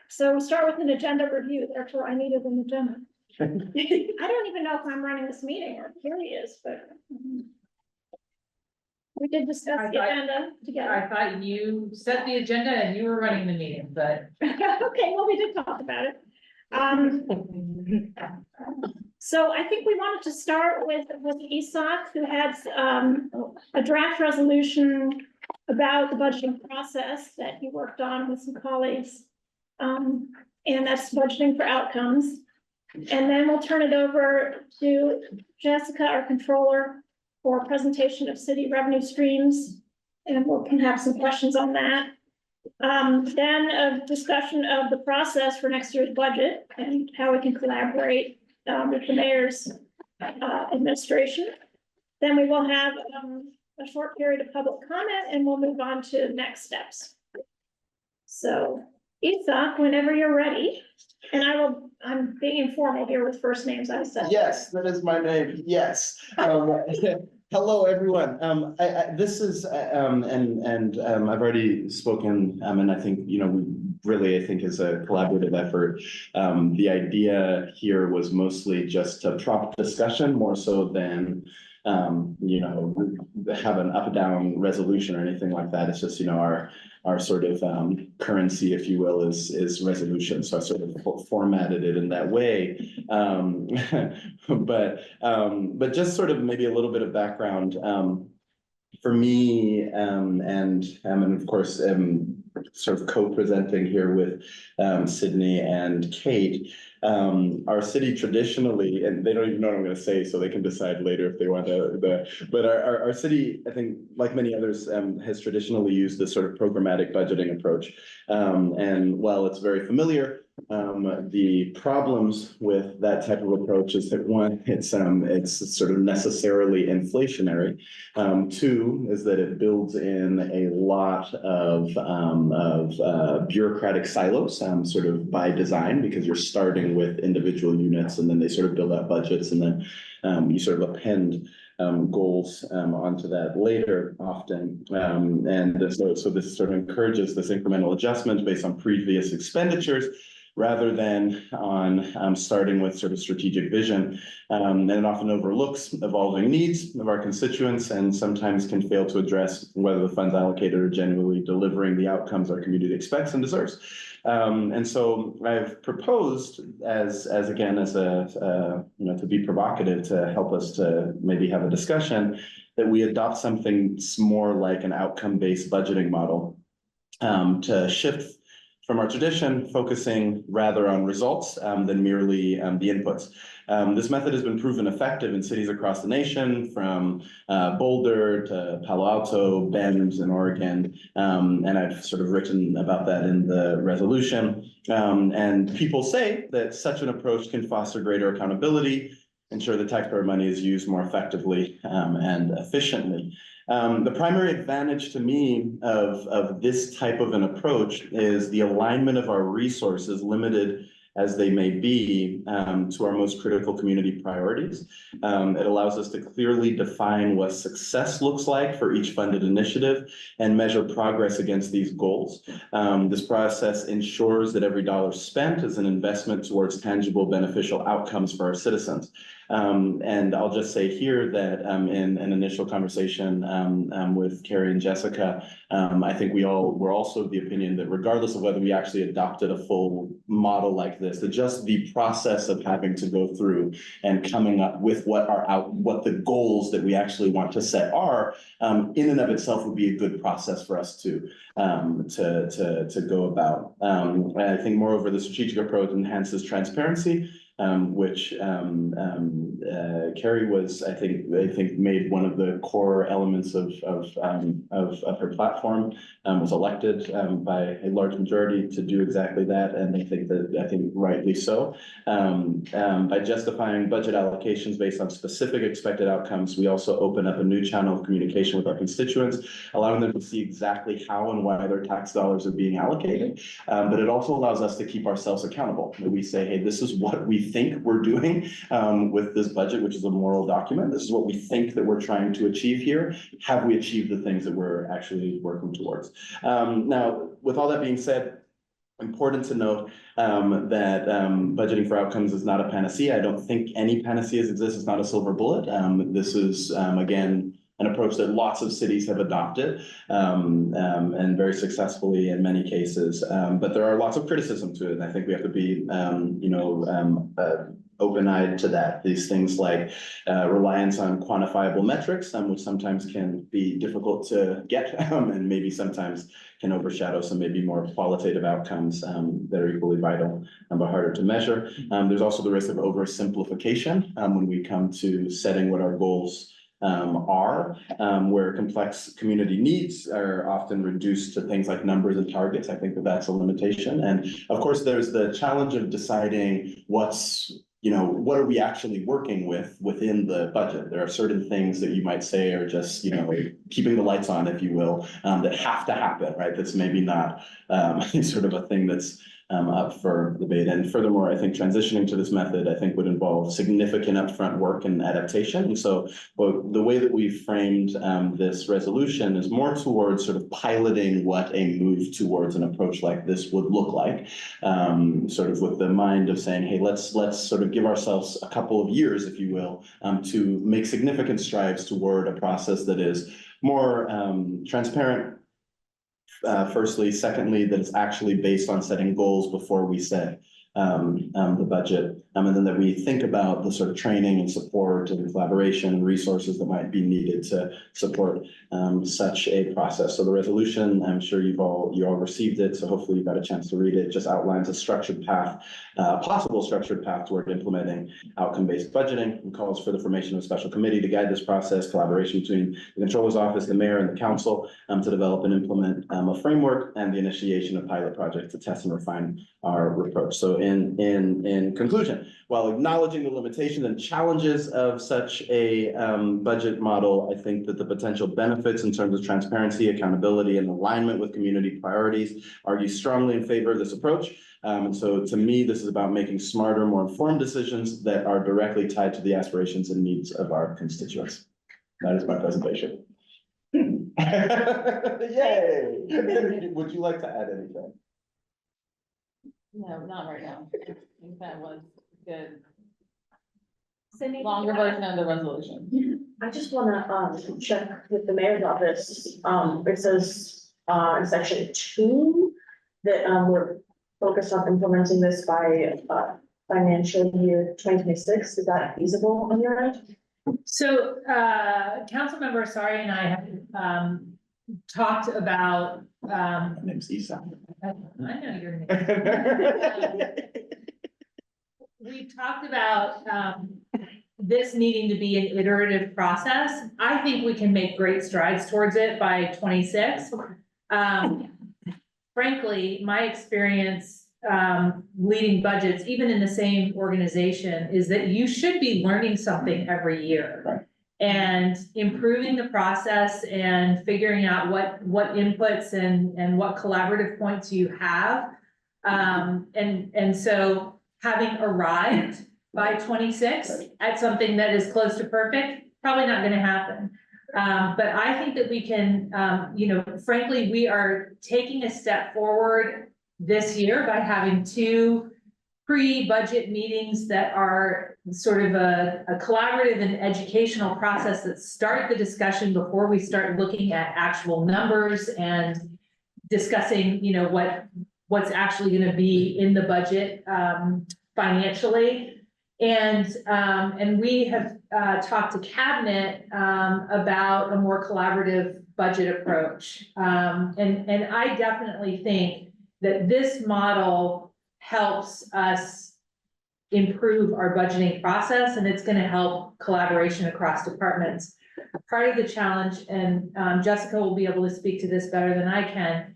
so we'll start with an agenda review, therefore I needed an agenda. I don't even know if I'm running this meeting or Carrie is, but. We did discuss the agenda together. I thought you set the agenda and you were running the meeting, but. Okay, well, we did talk about it. So I think we wanted to start with Isak, who had a draft resolution about the budgeting process that he worked on with some colleagues. And that's budgeting for outcomes. And then we'll turn it over to Jessica, our controller, for a presentation of city revenue streams. And we can have some questions on that. Then a discussion of the process for next year's budget and how we can collaborate with the mayor's administration. Then we will have a short period of public comment and we'll move on to next steps. So Isak, whenever you're ready, and I'm being informal here with first names, I said. Yes, that is my name, yes. Hello, everyone. This is, I've already spoken, and I think, really, I think is a collaborative effort. The idea here was mostly just a prompt discussion, more so than, have an up and down resolution or anything like that. It's just, our sort of currency, if you will, is resolution. So I sort of formatted it in that way. But just sort of maybe a little bit of background for me, and of course, sort of co-presenting here with Sydney and Kate. Our city traditionally, and they don't even know what I'm going to say, so they can decide later if they want to. But our city, I think, like many others, has traditionally used this sort of programmatic budgeting approach. And while it's very familiar, the problems with that type of approach is that one, it's sort of necessarily inflationary. Two is that it builds in a lot of bureaucratic silos, sort of by design, because you're starting with individual units and then they sort of build out budgets and then you sort of append goals onto that later often. And so this sort of encourages this incremental adjustment based on previous expenditures, rather than on starting with sort of strategic vision. And it often overlooks evolving needs of our constituents and sometimes can fail to address whether the funds allocated are genuinely delivering the outcomes our community expects and deserves. And so I've proposed to be provocative, to help us to maybe have a discussion, that we adopt something more like an outcome-based budgeting model, to shift from our tradition, focusing rather on results than merely the inputs. This method has been proven effective in cities across the nation, from Boulder to Palo Alto, Bend in Oregon, and I've sort of written about that in the resolution. And people say that such an approach can foster greater accountability, ensure the taxpayer money is used more effectively and efficiently. The primary advantage to me of this type of an approach is the alignment of our resources, limited as they may be, to our most critical community priorities. It allows us to clearly define what success looks like for each funded initiative and measure progress against these goals. This process ensures that every dollar spent is an investment towards tangible, beneficial outcomes for our citizens. And I'll just say here that in an initial conversation with Carrie and Jessica, I think we're also of the opinion that regardless of whether we actually adopted a full model like this, that just the process of having to go through and coming up with what the goals that we actually want to set are, in and of itself would be a good process for us to go about. And I think moreover, the strategic approach enhances transparency, which Carrie was, I think made one of the core elements of her platform, was elected by a large majority to do exactly that, and I think rightly so. By justifying budget allocations based on specific expected outcomes, we also open up a new channel of communication with our constituents, allowing them to see exactly how and why their tax dollars are being allocated. But it also allows us to keep ourselves accountable. We say, hey, this is what we think we're doing with this budget, which is a moral document. This is what we think that we're trying to achieve here. Have we achieved the things that we're actually working towards? Now, with all that being said, important to note that budgeting for outcomes is not a panacea. I don't think any panaceas exist. It's not a silver bullet. This is, again, an approach that lots of cities have adopted and very successfully in many cases. But there are lots of criticism to it. And I think we have to be, open-eyed to that. These things like reliance on quantifiable metrics, which sometimes can be difficult to get and maybe sometimes can overshadow some maybe more qualitative outcomes that are equally vital but harder to measure. There's also the risk of oversimplification when we come to setting what our goals are, where complex community needs are often reduced to things like numbers and targets. I think that that's a limitation. And of course, there's the challenge of deciding what are we actually working with within the budget? There are certain things that you might say are just, keeping the lights on, if you will, that have to happen, right? That's maybe not sort of a thing that's up for debate. And furthermore, I think transitioning to this method, I think would involve significant upfront work and adaptation. And so the way that we've framed this resolution is more towards sort of piloting what a move towards an approach like this would look like, sort of with the mind of saying, hey, let's sort of give ourselves a couple of years, if you will, to make significant strides toward a process that is more transparent, firstly. Secondly, that it's actually based on setting goals before we set the budget. And then that we think about the sort of training and support and collaboration and resources that might be needed to support such a process. So the resolution, I'm sure you all received it, so hopefully you've got a chance to read it. Just outlines a structured path, possible structured path toward implementing outcome-based budgeting, and calls for the formation of a special committee to guide this process, collaboration between the Controller's Office, the Mayor, and the Council to develop and implement a framework, and the initiation of pilot projects to test and refine our approach. So in conclusion, while acknowledging the limitations and challenges of such a budget model, I think that the potential benefits in terms of transparency, accountability, and alignment with community priorities argue strongly in favor of this approach. And so to me, this is about making smarter, more informed decisions that are directly tied to the aspirations and needs of our constituents. That is my presentation. Yay! Would you like to add anything? No, not right now. I think that was good. Cindy? Longer version of the resolution. I just wanna, check with the mayor's office, it says, in section 2, that, we're focused on implementing this by, financial year 2026, is that feasible on your end? So, Councilmember Sari and I have, talked about, My name's Isa. I know your name. We've talked about, this needing to be an iterative process. I think we can make great strides towards it by 26. Frankly, my experience, leading budgets, even in the same organization, is that you should be learning something every year. Right. And improving the process and figuring out what inputs and what collaborative points you have. And so having arrived by 26 at something that is close to perfect, probably not gonna happen. But I think that we can, frankly, we are taking a step forward this year by having 2 pre-budget meetings that are sort of a collaborative and educational process that start the discussion before we start looking at actual numbers and discussing, what's actually going to be in the budget financially. And we have talked to cabinet about a more collaborative budget approach. And I definitely think that this model helps us improve our budgeting process, and it's going to help collaboration across departments. Part of the challenge, and Jessica will be able to speak to this better than I can,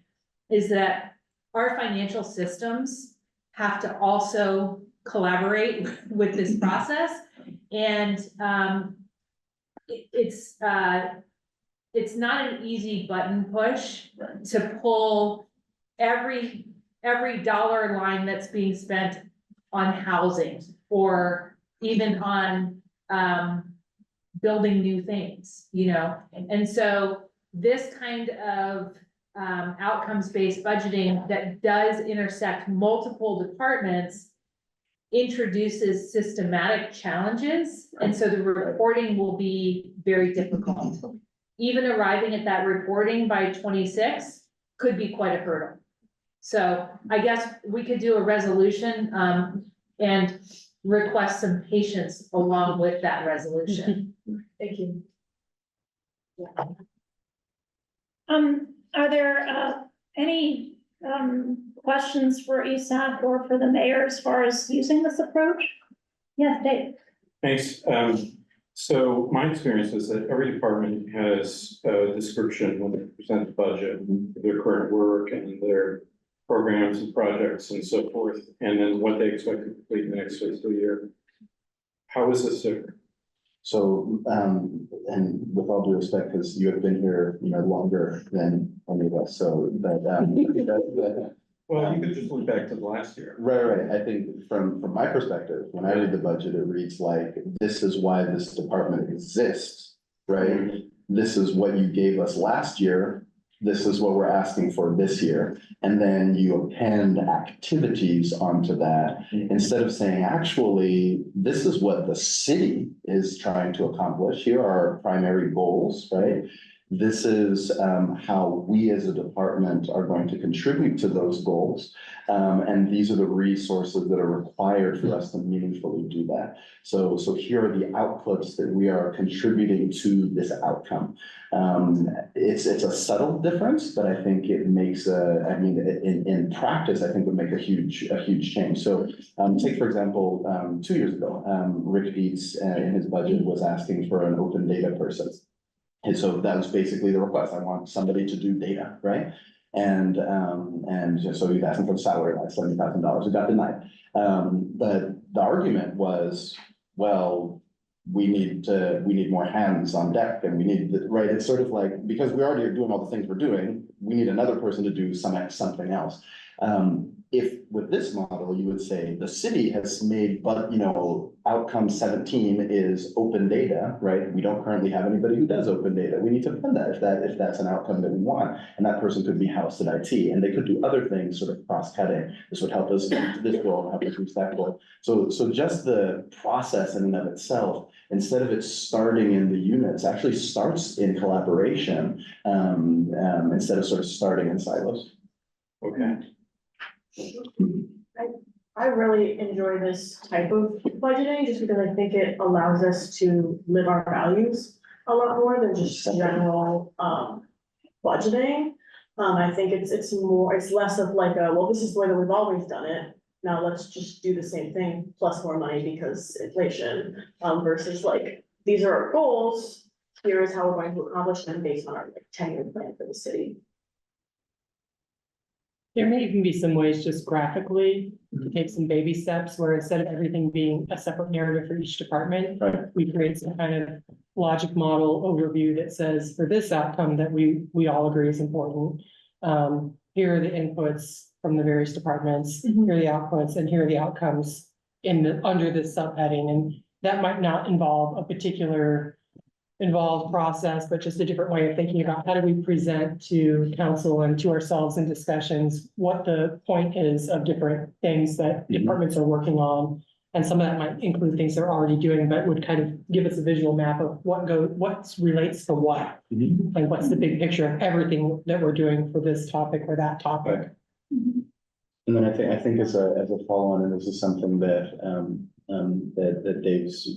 is that our financial systems have to also collaborate with this process. And it's not an easy button push to pull every dollar line that's being spent on housing or even on building new things, And so this kind of outcomes-based budgeting that does intersect multiple departments introduces systematic challenges, and so the reporting will be very difficult. Even arriving at that reporting by 26 could be quite a hurdle. So I guess we could do a resolution, and request some patience along with that resolution. Thank you. Are there, any, questions for ESAC or for the mayor as far as using this approach? Yes, Dave. Thanks. So my experience is that every department has a description when they present the budget, their current work and their programs and projects and so forth, and then what they expect to complete in the next fiscal year. How is this different? So, and with all due respect, because you have been here, longer than any of us, so, but, Well, you could just look back to the last year. right. I think from my perspective, when I read the budget, it reads like, this is why this department exists, right? This is what you gave us last year. This is what we're asking for this year. And then you append activities onto that instead of saying, actually, this is what the city is trying to accomplish. Here are our primary goals, right? This is how we as a department are going to contribute to those goals. And these are the resources that are required for us to meaningfully do that. So here are the outputs that we are contributing to this outcome. It's a subtle difference, but I think it makes in practice, I think would make a huge change. So take, for example, 2 years ago, Rick Dietz in his budget was asking for an open data person. And so that was basically the request. I want somebody to do data, right? And so he's asking for the salary, like $70,000. It got denied. But the argument was, well, we need more hands on deck, and we need right. It's sort of like, because we already are doing all the things we're doing, we need another person to do something else. If with this model, you would say the city has made, but outcome 17 is open data, right? We don't currently have anybody who does open data. We need to fund that if that's an outcome that we want, and that person could be housed at IT, and they could do other things, sort of cross-cutting. This would help us reach this goal, help us reach that goal. So just the process in and of itself, instead of it starting in the units, actually starts in collaboration instead of sort of starting in silos. Okay. I really enjoy this type of budgeting just because I think it allows us to live our values a lot more than just general budgeting. I think it's less of like well, this is the way that we've always done it. Now let's just do the same thing plus more money because inflation, versus like, these are our goals. Here is how we're going to accomplish them based on our 10-year plan for the city. There may even be some ways just graphically to take some baby steps where instead of everything being a separate narrative for each department, Right. we create some kind of logic model overview that says for this outcome that we all agree is important. Here are the inputs from the various departments, here are the outputs, and here are the outcomes under this subheading. And that might not involve a particular involved process, but just a different way of thinking about how do we present to council and to ourselves in discussions, what the point is of different things that departments are working on. And some of that might include things they're already doing, but would kind of give us a visual map of what relates to what, and what's the big picture of everything that we're doing for this topic or that topic. And then I think as a follow-on, and this is something that that Dave's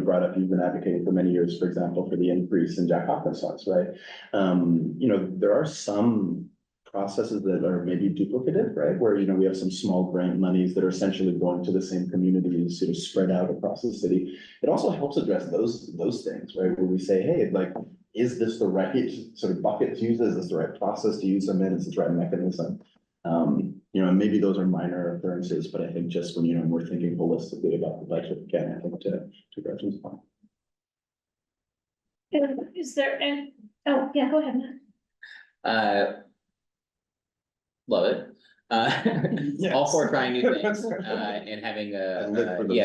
brought up. You've been advocating for many years, for example, for the increase in Jack Hopkins funds, right? There are some processes that are maybe duplicative, right? Where we have some small grant monies that are essentially going to the same communities, sort of spread out across the city. It also helps address those things, right? Where we say, hey, like, is this the right sort of bucket to use? Is this the right process to use them in? Is this the right mechanism? And maybe those are minor occurrences, but I think just when we're thinking holistically about the budget, again, I think to Gretchen's point. Is there any, oh, yeah, go ahead, Matt. Love it. All for trying new things, and having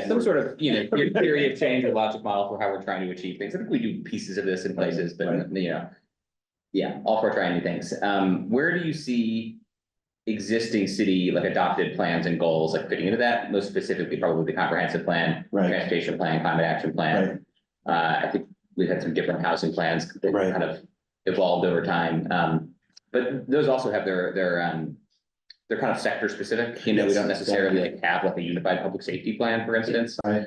some sort of, theory of change or logic model for how we're trying to achieve things. I think we do pieces of this in places, but Yeah, all for trying new things. Where do you see existing city, like adopted plans and goals, like fitting into that? Most specifically, probably the comprehensive plan, Right. transportation plan, climate action plan. I think we've had some different housing plans that Right. kind of evolved over time. But those also have they're kind of sector specific, you know, we Yes, don't necessarily like have like a unified public safety plan, for instance. Right.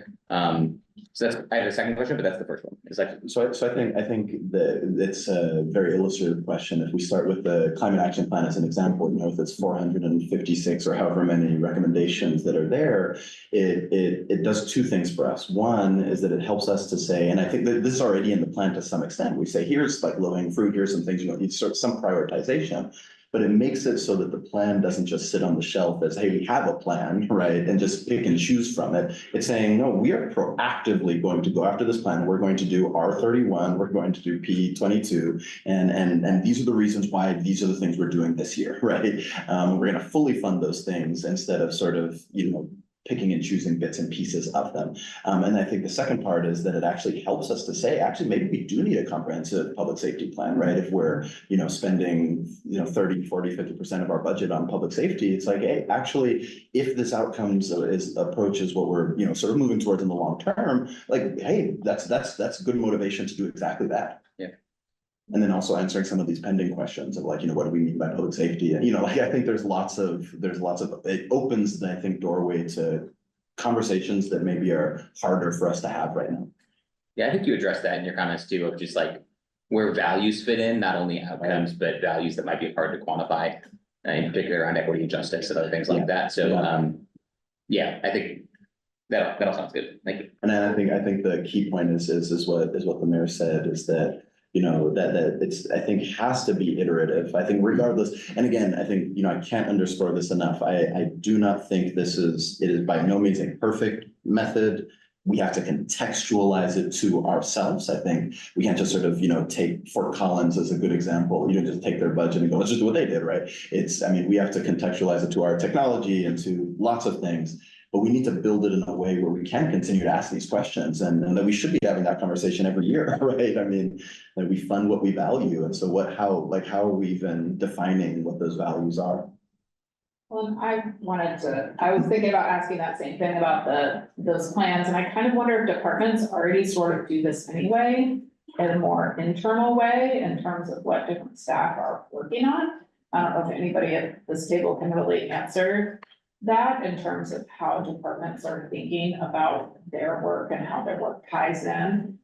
So that's, I have a second question, but that's the first one. It's like, So I think that it's a very illustrative question. If we start with the climate action plan as an example, you know, if it's 456 or however many recommendations that are there, it does two things for us. One is that it helps us to say, and I think that this is already in the plan to some extent. We say, here's like low-hanging fruit, here's some things you don't need, sort of some prioritization. But it makes it so that the plan doesn't just sit on the shelf as, hey, we have a plan, right? And just pick and choose from it. It's saying, no, we are proactively going to go after this plan. We're going to do R31, we're going to do P22. And these are the reasons why these are the things we're doing this year, right? We're gonna fully fund those things instead of sort of, you know, picking and choosing bits and pieces of them. And I think the second part is that it actually helps us to say, actually, maybe we do need a comprehensive public safety plan, right? If we're, you know, spending, you know, 30, 40, 50% of our budget on public safety, it's like, hey, actually, if this outcomes approach is what we're, you know, sort of moving towards in the long term, like, hey, that's good motivation to do exactly that. Yeah. And then also answering some of these pending questions of like, you know, what do we mean by public safety? And, you know, like, I think there's lots of, it opens, I think, doorway to conversations that maybe are harder for us to have right now. yeah, I think you addressed that in your comments too, of just like where values fit in, not only outcomes, but values that might be hard to quantify, in particular around equity and justice and other things like that. So, yeah, I think that all sounds good. Thank you. And then I think the key point is what the mayor said, is that, you know, that it's, I think, has to be iterative. I think regardless, and again, I think, you know, I can't underscore this enough. I do not think it is by no means a perfect method. We have to contextualize it to ourselves. I think we can't just sort of, you know, take Fort Collins as a good example. You don't just take their budget and go, let's just do what they did, right? I mean, we have to contextualize it to our technology and to lots of things. But we need to build it in a way where we can continue to ask these questions, and that we should be having that conversation every year, right? I mean, that we fund what we value. And so how are we even defining what those values are? Well, I was thinking about asking that same thing about those plans, and I kind of wonder if departments already sort of do this anyway, in a more internal way, in terms of what different staff are working on. I don't know if anybody at this table can really answer that in terms of how departments are thinking about their work and how their work ties in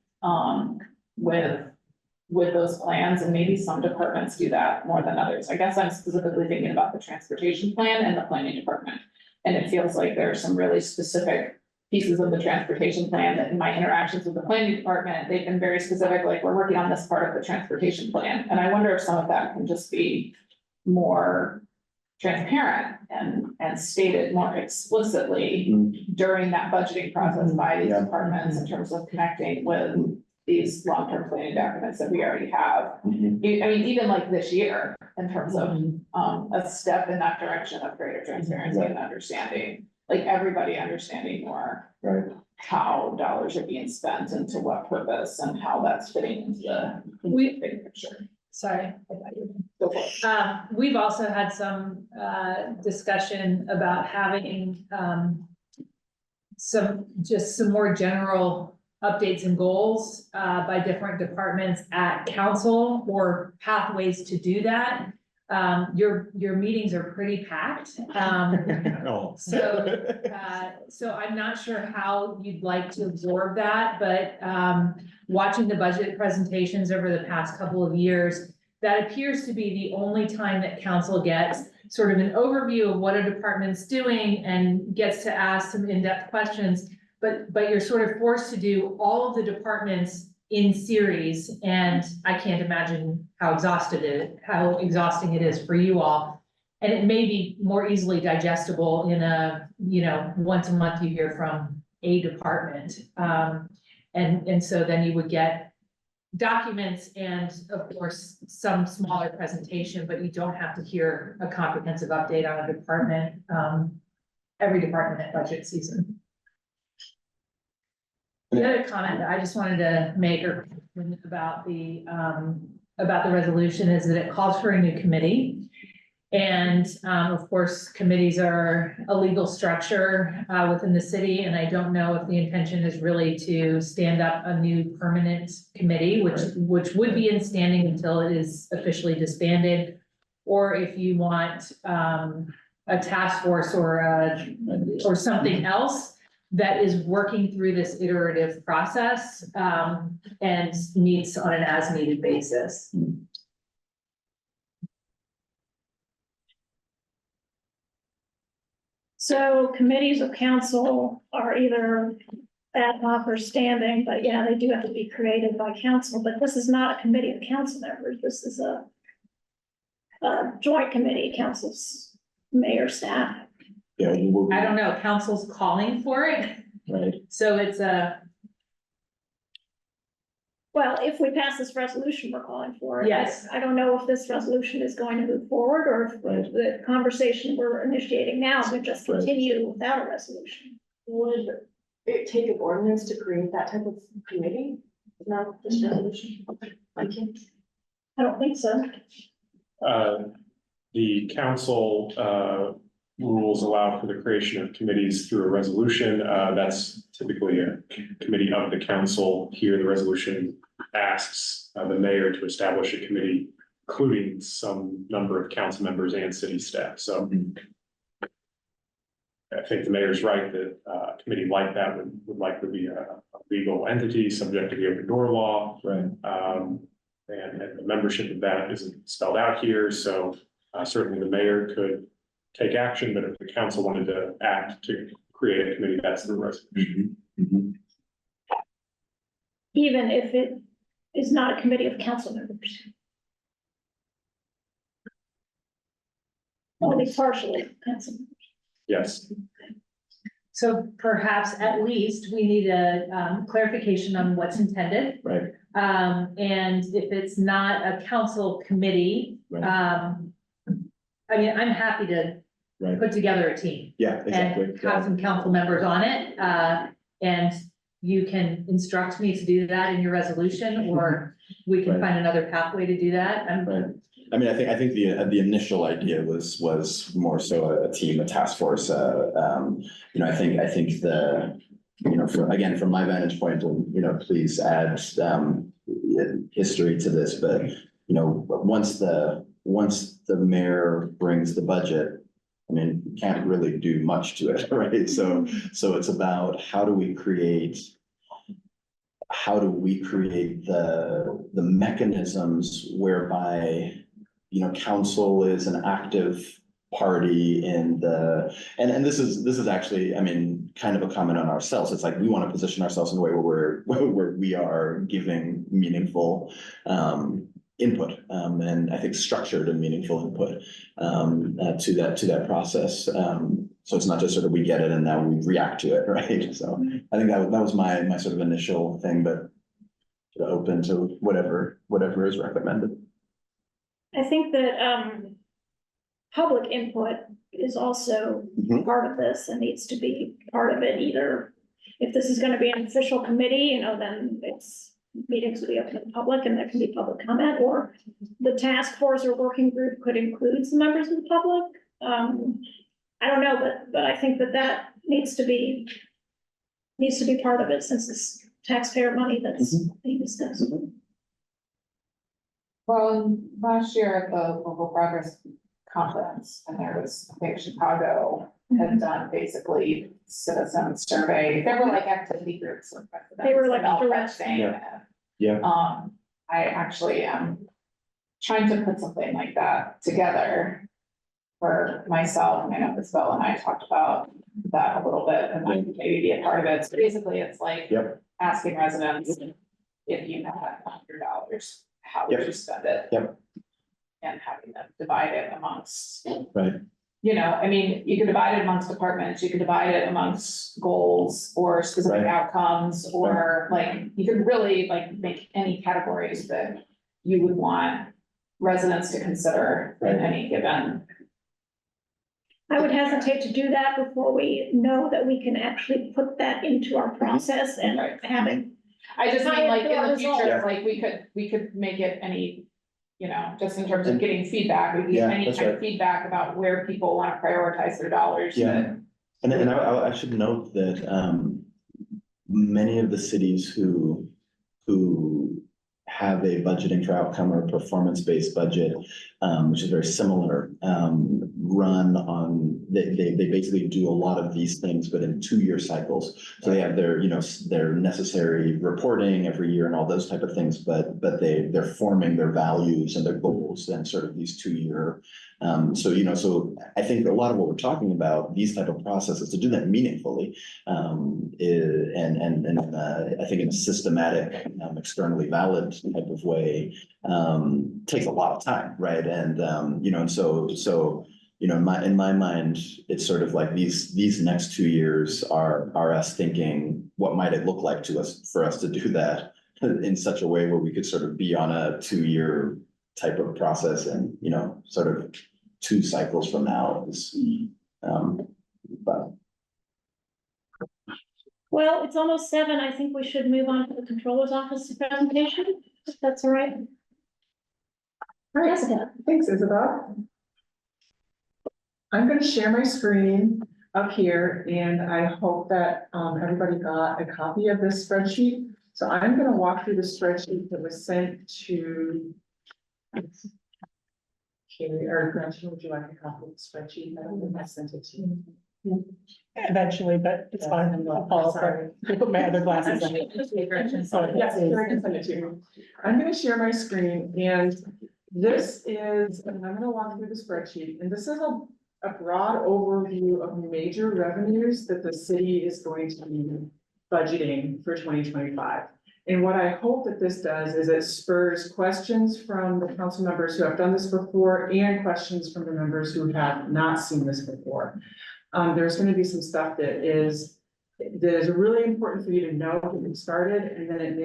with those plans, and maybe some departments do that more than others. I guess I'm specifically thinking about the transportation plan and the planning department. And it feels like there are some really specific pieces of the transportation plan that in my interactions with the planning department, they've been very specific, like we're working on this part of the transportation plan. And I wonder if some of that can just be more transparent and stated more explicitly during that budgeting process by these departments in terms of connecting with these long-term planning documents that we already have. I mean, even like this year, in terms of a step in that direction of greater transparency and understanding, like everybody understanding more how dollars are being spent and to what purpose and how that's fitting into the big picture. Sorry. Go for it. We've also had some discussion about having some more general updates and goals by different departments at council, or pathways to do that. Your meetings are pretty packed. So I'm not sure how you'd like to absorb that, but watching the budget presentations over the past couple of years, that appears to be the only time that council gets sort of an overview of what a department's doing and gets to ask some in-depth questions. But you're sort of forced to do all of the departments in series, and I can't imagine how exhausting it is for you all. And it may be more easily digestible in a, you know, once a month you hear from a department. And so then you would get documents and of course some smaller presentation, but you don't have to hear a comprehensive update on a department, every department at budget season. The other comment that I just wanted to make about the about the resolution is that it calls for a new committee. And, of course, committees are a legal structure, within the city, and I don't know if the intention is really to stand up a new permanent committee, which would be in standing until it is officially disbanded. Or if you want, a task force or something else that is working through this iterative process, and meets on an as-needed basis. So committees of council are either ad hoc or standing, but yeah, they do have to be created by council, but this is not a committee of council members. This is a joint committee, council's mayor, staff. Yeah, I don't know, council's calling for it, right, so it's Well, if we pass this resolution, we're calling for it. Yes. I don't know if this resolution is going to move forward or if Right. the conversation we're initiating now could just Right. continue without a resolution. Would it take an ordinance to create that type of committee? No, just resolution. Thank you. I don't think so. The council, rules allow for the creation of committees through a resolution. That's typically a committee of the council. Here, the resolution asks the mayor to establish a committee, including some number of council members and city staff. So I think the mayor's right that a committee like that would likely be a legal entity subject to the open door law. right. And the membership of that isn't spelled out here, so certainly the mayor could take action, but if the council wanted to act to create a committee, that's the resolution. Mhm. Even if it is not a committee of council members. Only partially council members. Yes, so perhaps at least we need a clarification on what's intended. Right, And if it's not a council committee, right, I mean, I'm happy to right. put together a team Yeah, exactly. and have some council members on it. And you can instruct me to do that in your resolution, or we can Right. find another pathway to do that. Right. I mean, I think the initial idea was more so a team, a task force, I think from my vantage point, and, please add, history to this, but, once the mayor brings the budget, I mean, you can't really do much to it, right? So it's about how do we create the mechanisms whereby, council is an active party in and this is actually, I mean, kind of a comment on ourselves. It's like we want to position ourselves in a way where we are giving meaningful input, and I think structured and meaningful input to that process. So it's not just sort of we get it and now we react to it, right? So I think that was my sort of initial thing, but sort of open to whatever is recommended. I think that, public input is also Mhm. part of this and needs to be part of it either. If this is gonna be an official committee, then meetings will be open to the public and there can be public comment, or the task force or working group could include some members of the public. I don't know, but I think that needs to be part of it since it's taxpayer money that's being discussed. Well, last year at the local progress conference, and there was, I think Chicago had done basically citizen survey. There were like activity groups. They were like about direct- budgeting. Yeah. I actually am trying to put something like that together for myself. I know Isabel and I talked about that a little bit and maybe be a part of it. So basically, it's like Yep. asking residents if you had $100, how would Yep. you spend it? Yep. And having them divide it amongst. Right. I mean, you could divide it amongst departments, you could divide it amongst goals or specific Right. outcomes, or you could really make any categories that you would want residents to consider in Right. any given. I would hesitate to do that before we know that we can actually put that into our process and Right. have it. I just mean in the Yeah. future, we could make it any You know, just in terms of getting feedback, if you Yeah, have any that's kind of right. feedback about where people want to prioritize their dollars. Yeah. And I should note that, many of the cities who have a budgeting for outcome or performance-based budget, which is very similar, run on, they basically do a lot of these things, but in 2-year cycles. So they have their, their necessary reporting every year and all those type of things, but they're forming their values and their goals in sort of these 2-year. So I think a lot of what we're talking about, these type of processes, to do that meaningfully, I think in a systematic, externally valid type of way, takes a lot of time, right? And in my mind, it's sort of like these next 2 years are us thinking, what might it look like to us for us to do that in such a way where we could sort of be on a 2-year type of process, and sort of 2 cycles from now is, but. Well, it's almost 7. I think we should move on to the controller's office presentation, if that's all right. Jessica. Thanks, Isabel. I'm going to share my screen up here, and I hope that everybody got a copy of this spreadsheet. So I'm going to walk through the spreadsheet that was sent to Carrie, or Gretchen. Would you like a copy of the spreadsheet? I sent it to you. Eventually, but it's fine. I'll follow Sorry. up. Put my other glasses on. So, yes, I can send it to you. I'm gonna share my screen, and this is, and I'm gonna walk through the spreadsheet, and this is a broad overview of major revenues that the city is going to be budgeting for 2025. And what I hope that this does is it spurs questions from the council members who have done this before, and questions from the members who have not seen this before. There's going to be some stuff that is really important for you to know when you started, and then it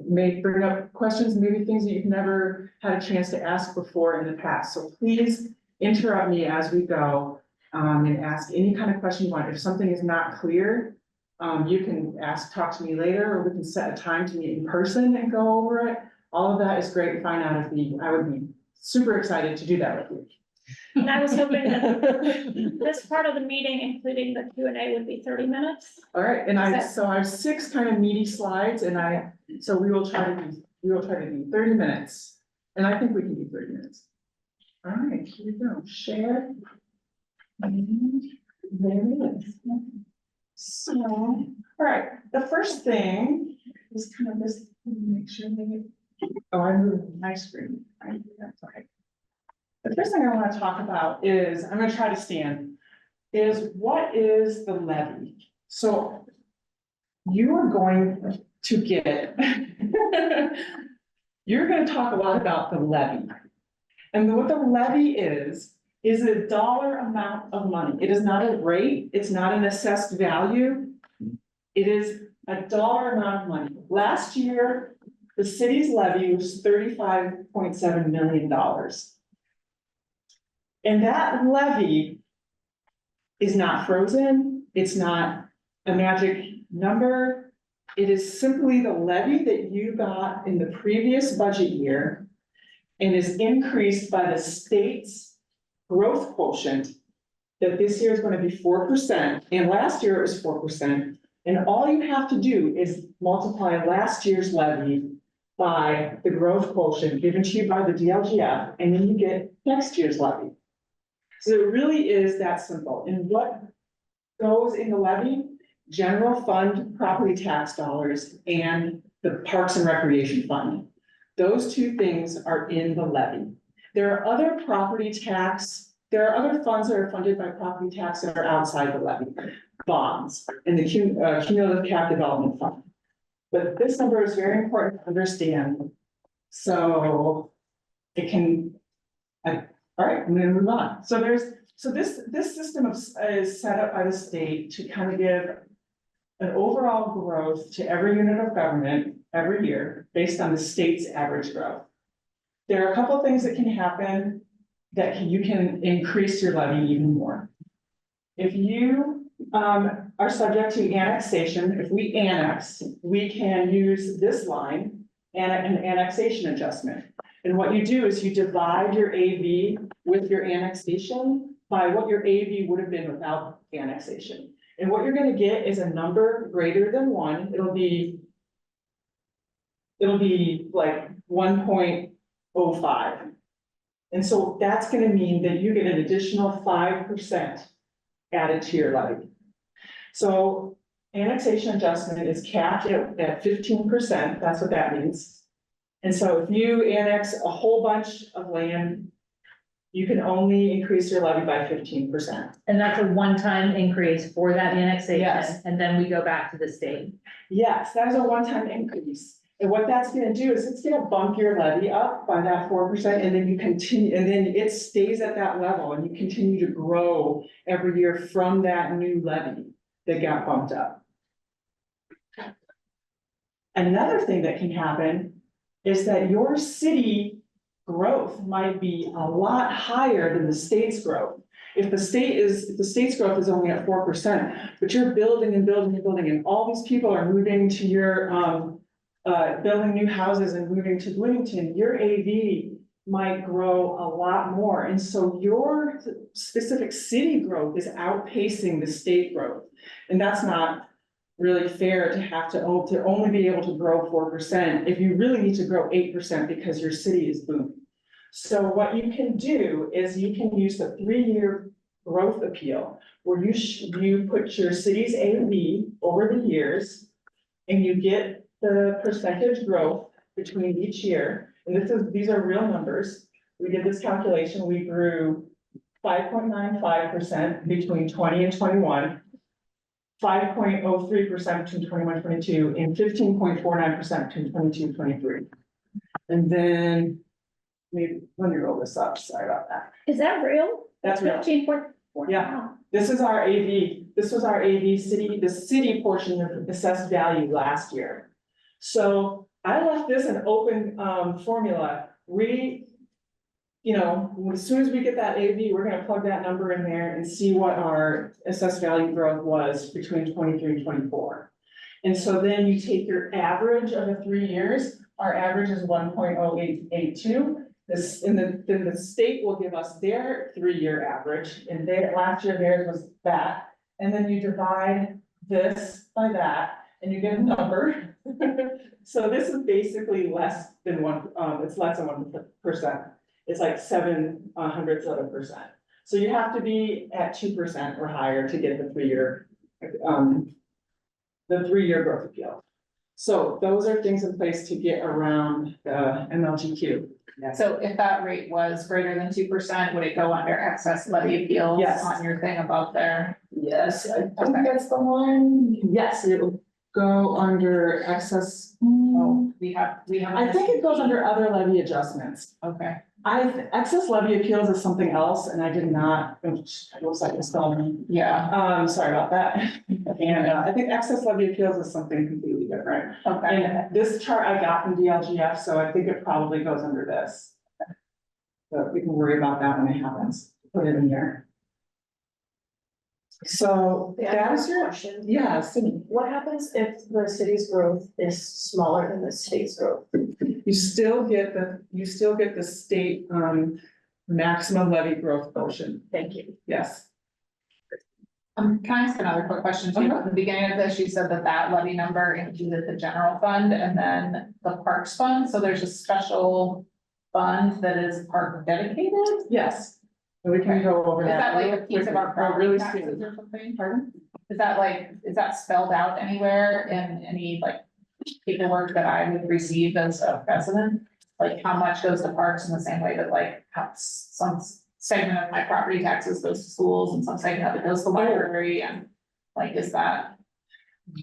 may bring up questions, maybe things that you've never had a chance to ask before in the past. So please interrupt me as we go, and ask any kind of question you want. If something is not clear, you can talk to me later, or we can set a time to meet in person and go over it. All of that is great and fine out of me. I would be super excited to do that with you. And I was hoping that this part of the meeting, including the Q&A, would be 30 minutes. All right, and I have 6 kind of meaty slides, and so we will try to do 30 minutes. And I think we can do 30 minutes. All right, here we go. Share. And there it is. So, all right, the first thing is kind of this, make sure they, I moved my screen. That's okay. The first thing I want to talk about is, I'm going to try to stand, is what is the levy? So you are going to get, you're going to talk a lot about the levy. And what the levy is a dollar amount of money. It is not a rate. It's not an assessed value. It is a dollar amount of money. Last year, the city's levy was $35.7 million. And that levy is not frozen. It's not a magic number. It is simply the levy that you got in the previous budget year and is increased by the state's growth quotient, that this year is going to be 4%. And last year it was 4%. And all you have to do is multiply last year's levy by the growth quotient given to you by the DLGF, and then you get next year's levy. So it really is that simple. And what goes in the levy? General fund property tax dollars and the Parks and Recreation Fund. Those 2 things are in the levy. There are other there are other funds that are funded by property tax that are outside the levy. Bonds and the Cumulative Cap Development Fund. But this number is very important to understand. So it can, all right, I'm going to move on. So this system is set up by the state to kind of give an overall growth to every unit of government every year based on the state's average growth. There are a couple of things that can happen that you can increase your levy even more. If you are subject to annexation, if we annex, we can use this line and an annexation adjustment. And what you do is you divide your AV with your annexation by what your AV would have been without annexation. And what you're gonna get is a number greater than one. It'll be like 1.05. And so that's gonna mean that you get an additional 5% added to your levy. So annexation adjustment is capped at 15%, that's what that means. And so if you annex a whole bunch of land, you can only increase your levy by 15%. And that's a one-time increase for that annexation, Yes. and then we go back to the state. Yes, that is a one-time increase. And what that's gonna do is it's gonna bump your levy up by that 4%, and then you continue, and then it stays at that level, and you continue to grow every year from that new levy that got bumped up. Another thing that can happen is that your city growth might be a lot higher than the state's growth. If the state's growth is only at 4%, but you're building and building and building, and all these people are moving to your, building new houses and moving to Bloomington, your AV might grow a lot more. And so your specific city growth is outpacing the state growth. And that's not really fair to have to only be able to grow 4% if you really need to grow 8% because your city is booming. So what you can do is you can use the 3-year growth appeal where you put your city's AV over the years and you get the percentage growth between each year. And these are real numbers. We did this calculation. We grew 5.95% between 20 and 21. 5.03% between 21, 22, and 15.49% between 22, 23. And then, let me roll this up, sorry about that. Is that real? That's real. 15.4. Yeah. This is our AV, the city portion of assessed value last year. So I left this an open formula. As soon as we get that AV, we're gonna plug that number in there and see what our assessed value growth was between 23 and 24. And so then you take your average of the 3 years, our average is 1.0882. Then the state will give us their 3-year average, and last year theirs was that. And then you divide this by that, and you get a number. So this is basically less than it's less than 1%. It's like 0.07%. So you have to be at 2% or higher to get the 3-year growth appeal. So those are things in place to get around the MLGQ. So if that rate was greater than 2%, would it go under excess levy appeals? Yes. On your thing above there? Yes, I think that's the one. Yes, it'll go under excess. Oh, we have. I think it goes under other levy adjustments. Okay, Excess levy appeals is something else, and I did not, it looks like it's spelling. yeah, Sorry about that. And I think excess levy appeals is something completely different. okay. And this chart I got from DLGF, so I think it probably goes under this. But we can worry about that when it happens, put it in there. So that is your, question. yeah, Sydney. What happens if the city's growth is smaller than the state's growth? You still get the state maximum levy growth portion. Thank you. Yes. Can I ask another quick question too? At the beginning of this, you said that levy number included the general fund and then the parks fund, so there's a special fund that is park dedicated? Yes. And we can go over Is that. that like a real piece of quickly. our Oh, property really taxes soon. or something? Pardon? Is that spelled out anywhere in any like paperwork that I would receive as a resident? Like how much goes to parks in the same way that like some segment of my property taxes goes to schools and some segment of it goes to the library and like, is that?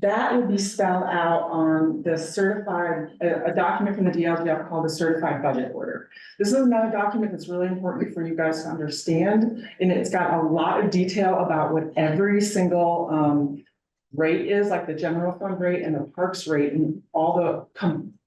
That would be spelled out on the certified, a document from the DLGF called the certified budget order. This is another document that's really important for you guys to understand, and it's got a lot of detail about what every single rate is, like the general fund rate and the parks rate and all the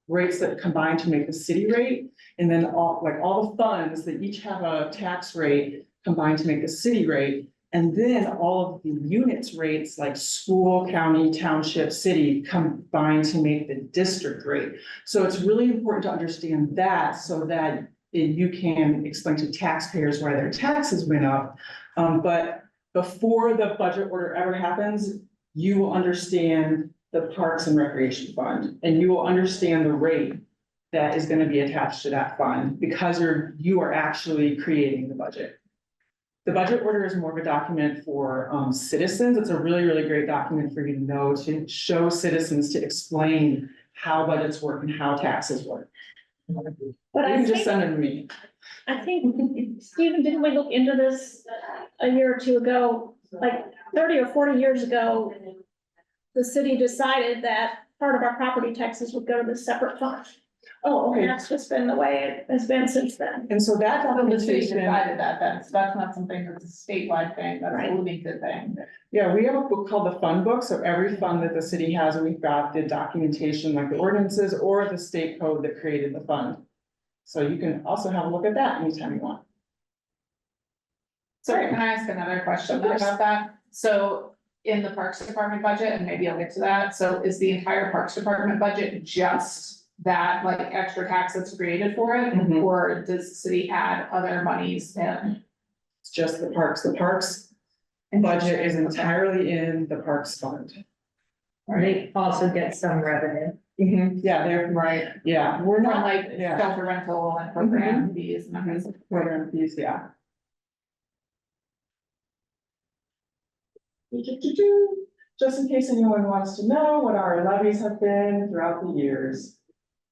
rates that combine to make the city rate. And then all the funds that each have a tax rate combined to make the city rate. And then all of the units rates like school, county, township, city combine to make the district rate. So it's really important to understand that so that you can explain to taxpayers why their taxes went up. But before the budget order ever happens, you will understand the Parks and Recreation Fund, and you will understand the rate that is gonna be attached to that fund, because you are actually creating the budget. The budget order is more of a document for citizens. It's a really, really great document for you to know, to show citizens, to explain how budgets work and how taxes work. But You I can just think, send them to me. I think, Stephen, didn't we look into this a year or two ago? Like 30 or 40 years ago, the city decided that part of our property taxes would go to this separate fund. Oh, And okay. that's just been the way it has been since then. And so that So the city documentation, decided that then, so that's not something that's a statewide thing, that's a Right. Bloomington thing. yeah, we have a book called the Fund Book. So every fund that the city has, we've got the documentation, like the ordinances or the state code that created the fund. So you can also have a look at that anytime you want. Sorry, can I ask another question Of course. about that? So in the Parks Department budget, and maybe I'll get to that, so is the entire Parks Department budget just that like extra tax that's created for it? Mhm. Or does the city add other monies in? It's just the parks. The parks budget is entirely in the Parks Fund. They also get some revenue. Yeah, they're, Right. yeah, we're From not, like yeah. shelter rental and program fees and that kind of stuff. Program fees, yeah. Just in case anyone wants to know what our levies have been throughout the years.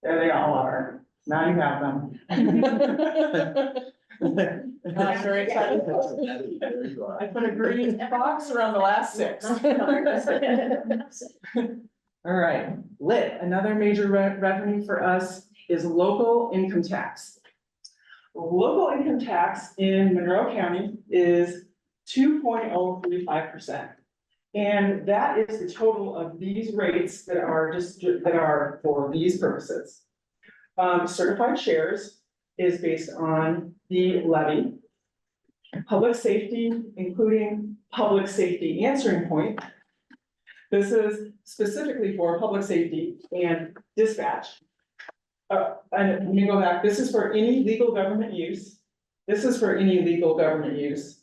There they all are. Now you have them. I'm very excited. There you are. I put a green box around the last six. All right, lit, another major revenue for us is local income tax. Local income tax in Monroe County is 2.035%. And that is the total of these rates that are for these purposes. Certified shares is based on the levy. Public safety, including public safety answering point. This is specifically for public safety and dispatch. And let me go back, this is for any legal government use. This is for any legal government use.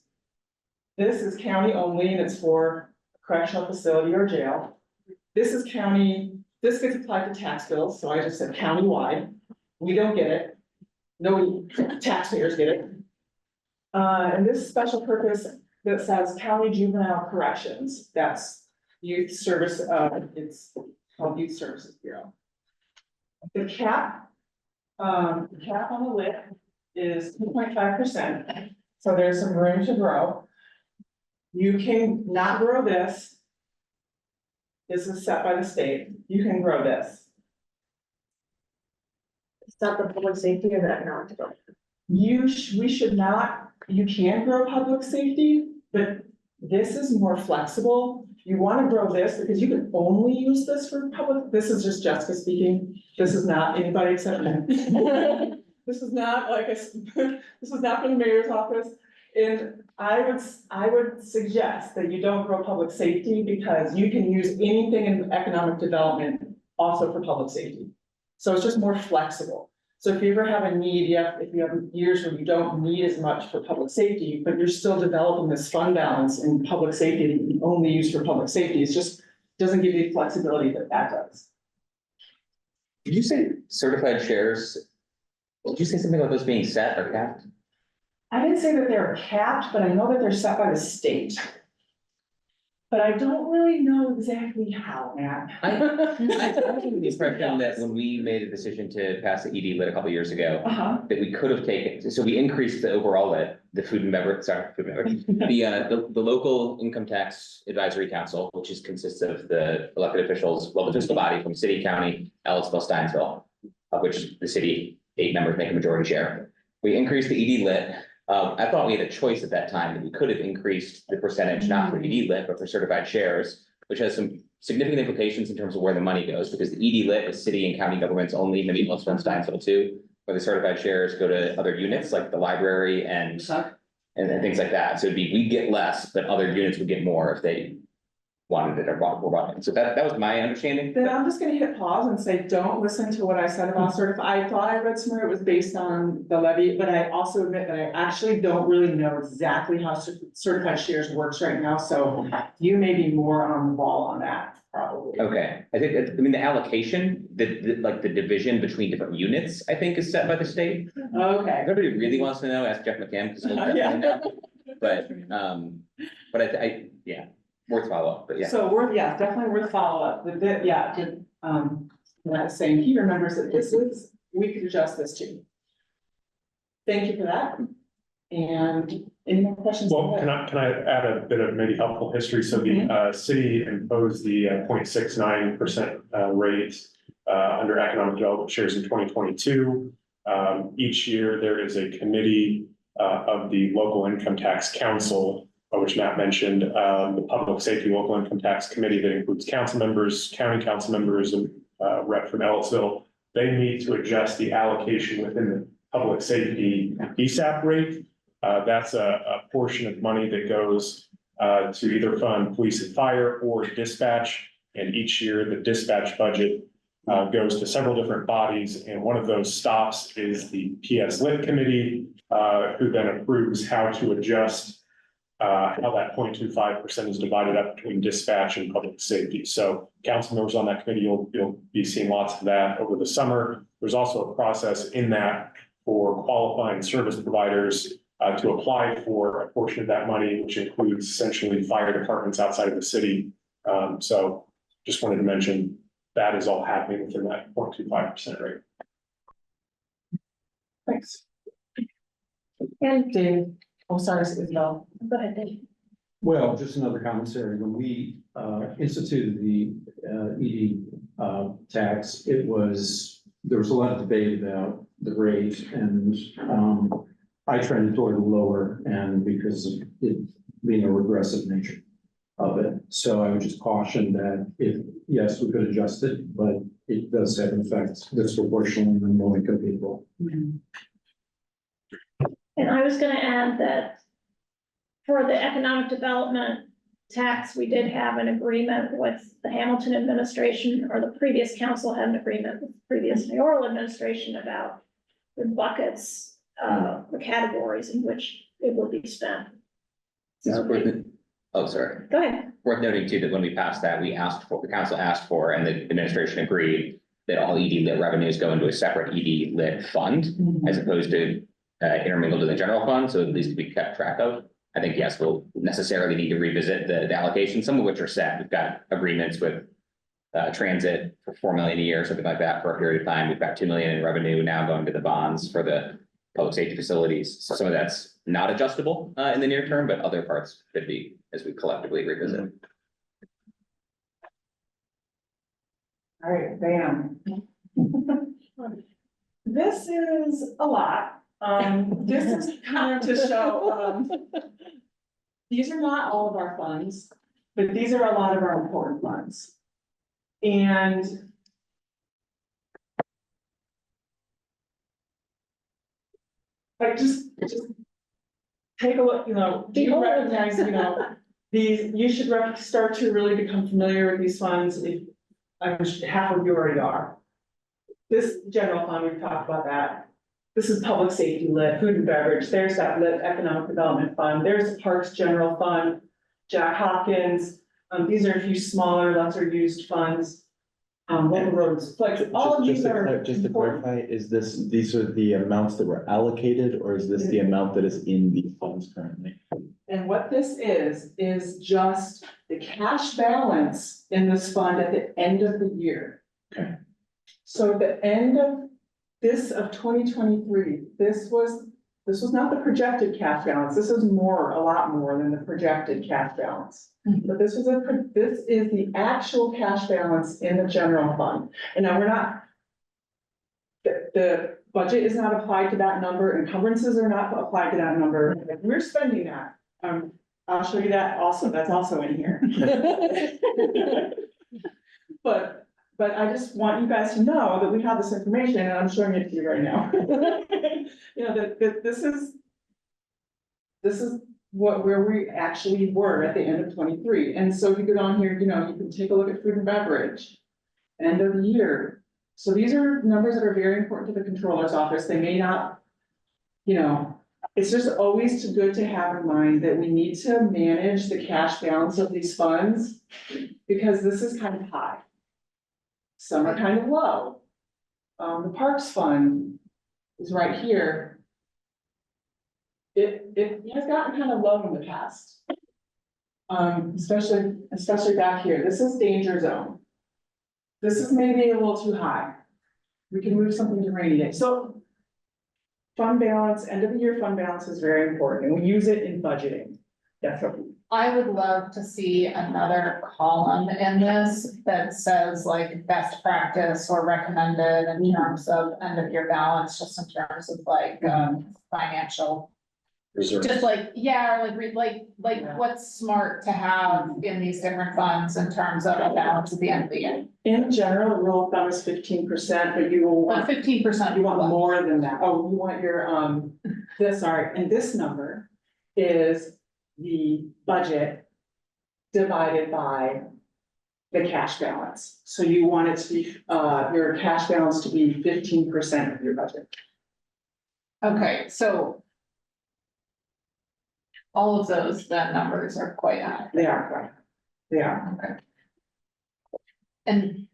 This is county only, and it's for correctional facility or jail. This is county, this gets applied to tax bills, so I just said countywide. We don't get it. No taxpayers get it. And this special purpose that says county juvenile corrections, that's youth service, it's called Youth Services Bureau. The cap on the lit is 2.5%, so there's some room to grow. You can not grow this. This is set by the state. You can grow this. Is that the public safety or the economic development? We should not, you can grow public safety, but this is more flexible. You want to grow this because you can only use this for public, this is just Jessica speaking. This is not anybody except me. This is not like this is not from the mayor's office. And I would suggest that you don't grow public safety because you can use anything in economic development also for public safety. So it's just more flexible. So if you ever have a need, if you have years where you don't need as much for public safety, but you're still developing this fund balance in public safety that you can only use for public safety, it's just doesn't give you the flexibility that does. Did you say certified shares? Did you say something about those being set or capped? I didn't say that they're capped, but I know that they're set by the state. But I don't really know exactly how, Matt. I was under the impression that when we made a decision to pass the ED lit a couple of years ago, that we could have taken, so we increased the overall lit, the food and beverage, the local income tax advisory council, which consists of the elected officials, well, the fiscal body from city, county, Ellisville, Steinsville, of which the city 8 members make a majority share. We increased the ED lit. I thought we had a choice at that time that we could have increased the percentage, not for ED lit, but for certified shares, which has some significant implications in terms of where the money goes, because the ED lit is city and county governments only, maybe Ellisville and Steinsville too, where the certified shares go to other units like the library and and things like that. So it'd be, we'd get less, but other units would get more if they wanted it or were wanting. So that was my understanding. Then I'm just gonna hit pause and say, don't listen to what I said about certified. I thought I read somewhere it was based on the levy, but I also admit that I actually don't really know exactly how certified shares works right now, so you may be more on the ball on that, probably. Okay, I think, I mean, the allocation, like the division between different units, I think is set by the state. Okay. If everybody really wants to know, ask Jeff McCann, because he'll Yeah. definitely know. But yeah, worth follow-up, but yeah. So definitely worth follow-up, what I was saying, he remembers that we could adjust this too. Thank you for that. And any more questions? Well, can I add a bit of maybe helpful history? So the city imposed the 0.69% rate under economic development shares in 2022. Each year, there is a committee of the local income tax council, which Matt mentioned, the Public Safety Local Income Tax Committee that includes council members, county council members, and rep from Ellisville. They need to adjust the allocation within the public safety ESAP rate. That's a portion of money that goes to either fund police and fire or dispatch. And each year, the dispatch budget goes to several different bodies. And one of those stops is the PS Lit Committee, who then approves how to adjust how that 0.25% is divided up between dispatch and public safety. So council members on that committee, you'll be seeing lots of that over the summer. There's also a process in that for qualifying service providers to apply for a portion of that money, which includes essentially fire departments outside of the city. So just wanted to mention that is all happening within that 0.25% rate. Thanks. And Dave, oh, sorry, Isabel. go ahead, Dave. Well, just another commentary. When we instituted the ED tax, there was a lot of debate about the rate, and I trended toward the lower end because of it being a regressive nature of it. So I would just caution that yes, we could adjust it, but it does have an effect disproportionately on low income people. And I was gonna add that for the economic development tax, we did have an agreement with the Hamilton administration, or the previous council had an agreement with the previous mayoral administration about the buckets, the categories in which it will be spent. Oh, sorry. Go ahead. Worth noting too, that when we passed that, the council asked for, and the administration agreed that all ED lit revenues go into a separate ED lit fund as opposed to intermingled in the general fund, so at least to be kept track of. I think, yes, we'll necessarily need to revisit the allocation, some of which are set. We've got agreements with transit for 4 million a year, something like that for a period of time. We've got 2 million in revenue now going to the bonds for the public safety facilities. So some of that's not adjustable in the near term, but other parts could be as we collectively revisit. All right, bam. This is a lot. This is kind of to show, these are not all of our funds, but these are a lot of our important funds. And like, just take a look, do you recognize, these, you should start to really become familiar with these funds. If I'm sure half of you already are. This general fund, we've talked about that. This is public safety lit, food and beverage. There's that lit economic development fund. There's the Parks General Fund, Jack Hopkins. These are a few smaller, lesser used funds. Local roads, like all of these are. Just to clarify, these are the amounts that were allocated, or is this the amount that is in the funds currently? And what this is just the cash balance in this fund at the end of the year. Okay. So at the end of this of 2023, this was not the projected cash balance. This is a lot more than the projected cash balance. But this is the actual cash balance in the general fund. And now the budget is not applied to that number, encumbrances are not applied to that number. We're spending that. I'll show you that also, that's also in here. But I just want you guys to know that we have this information, and I'm showing it to you right now. That this is this is where we actually were at the end of 23. And so if you go down here, you know, you can take a look at food and beverage. End of the year. So these are numbers that are very important to the controller's office. They may not, you know, it's just always good to have in mind that we need to manage the cash balance of these funds because this is kind of high. Some are kind of low. The Parks Fund is right here. It has gotten kind of low in the past. Especially back here. This is danger zone. This is maybe a little too high. We can move something to rainy day. So fund balance, end of the year fund balance is very important and we use it in budgeting. Definitely. I would love to see another column in this that says like best practice or recommended in terms of end of year balance, just in terms of like, financial. Reserve. Just like, yeah, or like what's smart to have in these different funds in terms of a balance at the end of the year. In general, the rule of thumb is 15%, but you will But want, 15%. you want more than that. Oh, you want your, and this number is the budget divided by the cash balance. So you want it to be, your cash balance to be 15% of your budget. Okay, so. All of those, then numbers are quite high. They are correct. They are. Okay. And.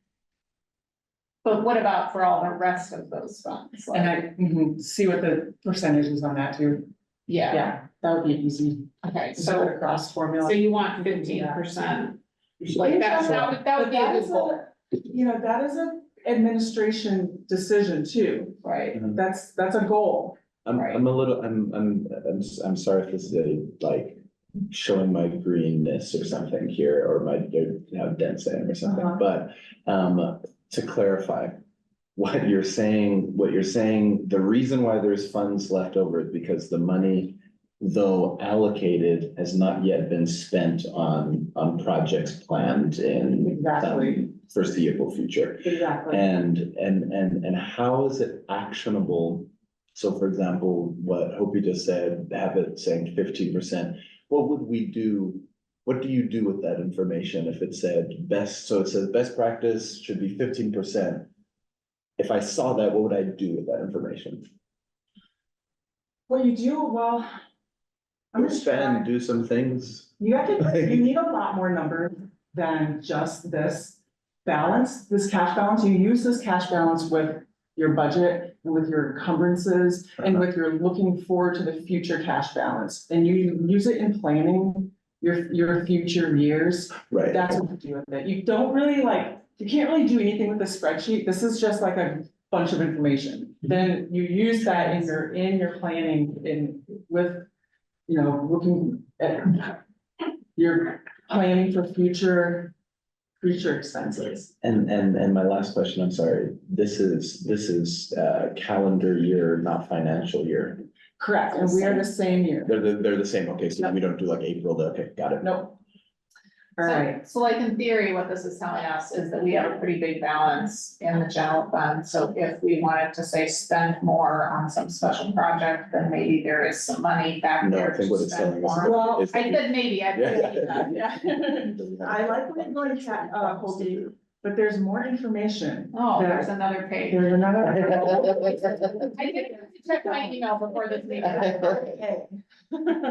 But what about for all the rest of those funds? And Like, I, see what the percentage is on that too. yeah, Yeah, that would be easy. okay, So so, across formula. so you want 15%, like that would be a good goal, You know, that is a administration decision too. right? That's a goal. I'm a little, I'm sorry if this is like showing my greenness or something here, or my, you know, dense or something, but, to clarify. What you're saying, the reason why there's funds left over is because the money, though allocated, has not yet been spent on projects planned in Exactly. foreseeable future. Exactly. And how is it actionable? So for example, what Hopi just said, have it saying 15%, what would we do? What do you do with that information if it said best, so it says best practice should be 15%. If I saw that, what would I do with that information? What you do, well. I'm just Spend, trying, do some things. you have to, you need a lot more numbers than just this balance, this cash balance. You use this cash balance with your budget and with your encumbrances and with your looking forward to the future cash balance. And you use it in planning your future years. Right. That's what you do with it. You don't really like, you can't really do anything with the spreadsheet. This is just like a bunch of information. Then you use that in your planning with, you know, looking at your planning for future expenses. And my last question, I'm sorry, this is calendar year, not financial year. Correct, and we are the same year. They're the same, okay, so we don't do like April, okay, got it. Nope. All right, So like in theory, what this is telling us is that we have a pretty big balance in the general fund, so if we wanted to say spend more on some special project, then maybe there is some money back No, there I think to what it's spend telling us. more. Well, is I that said maybe, I Yeah. said maybe. yeah. I like what you're going to, Hopi, but there's more information. Oh, there's another page. There's another. I did check my email before this meeting.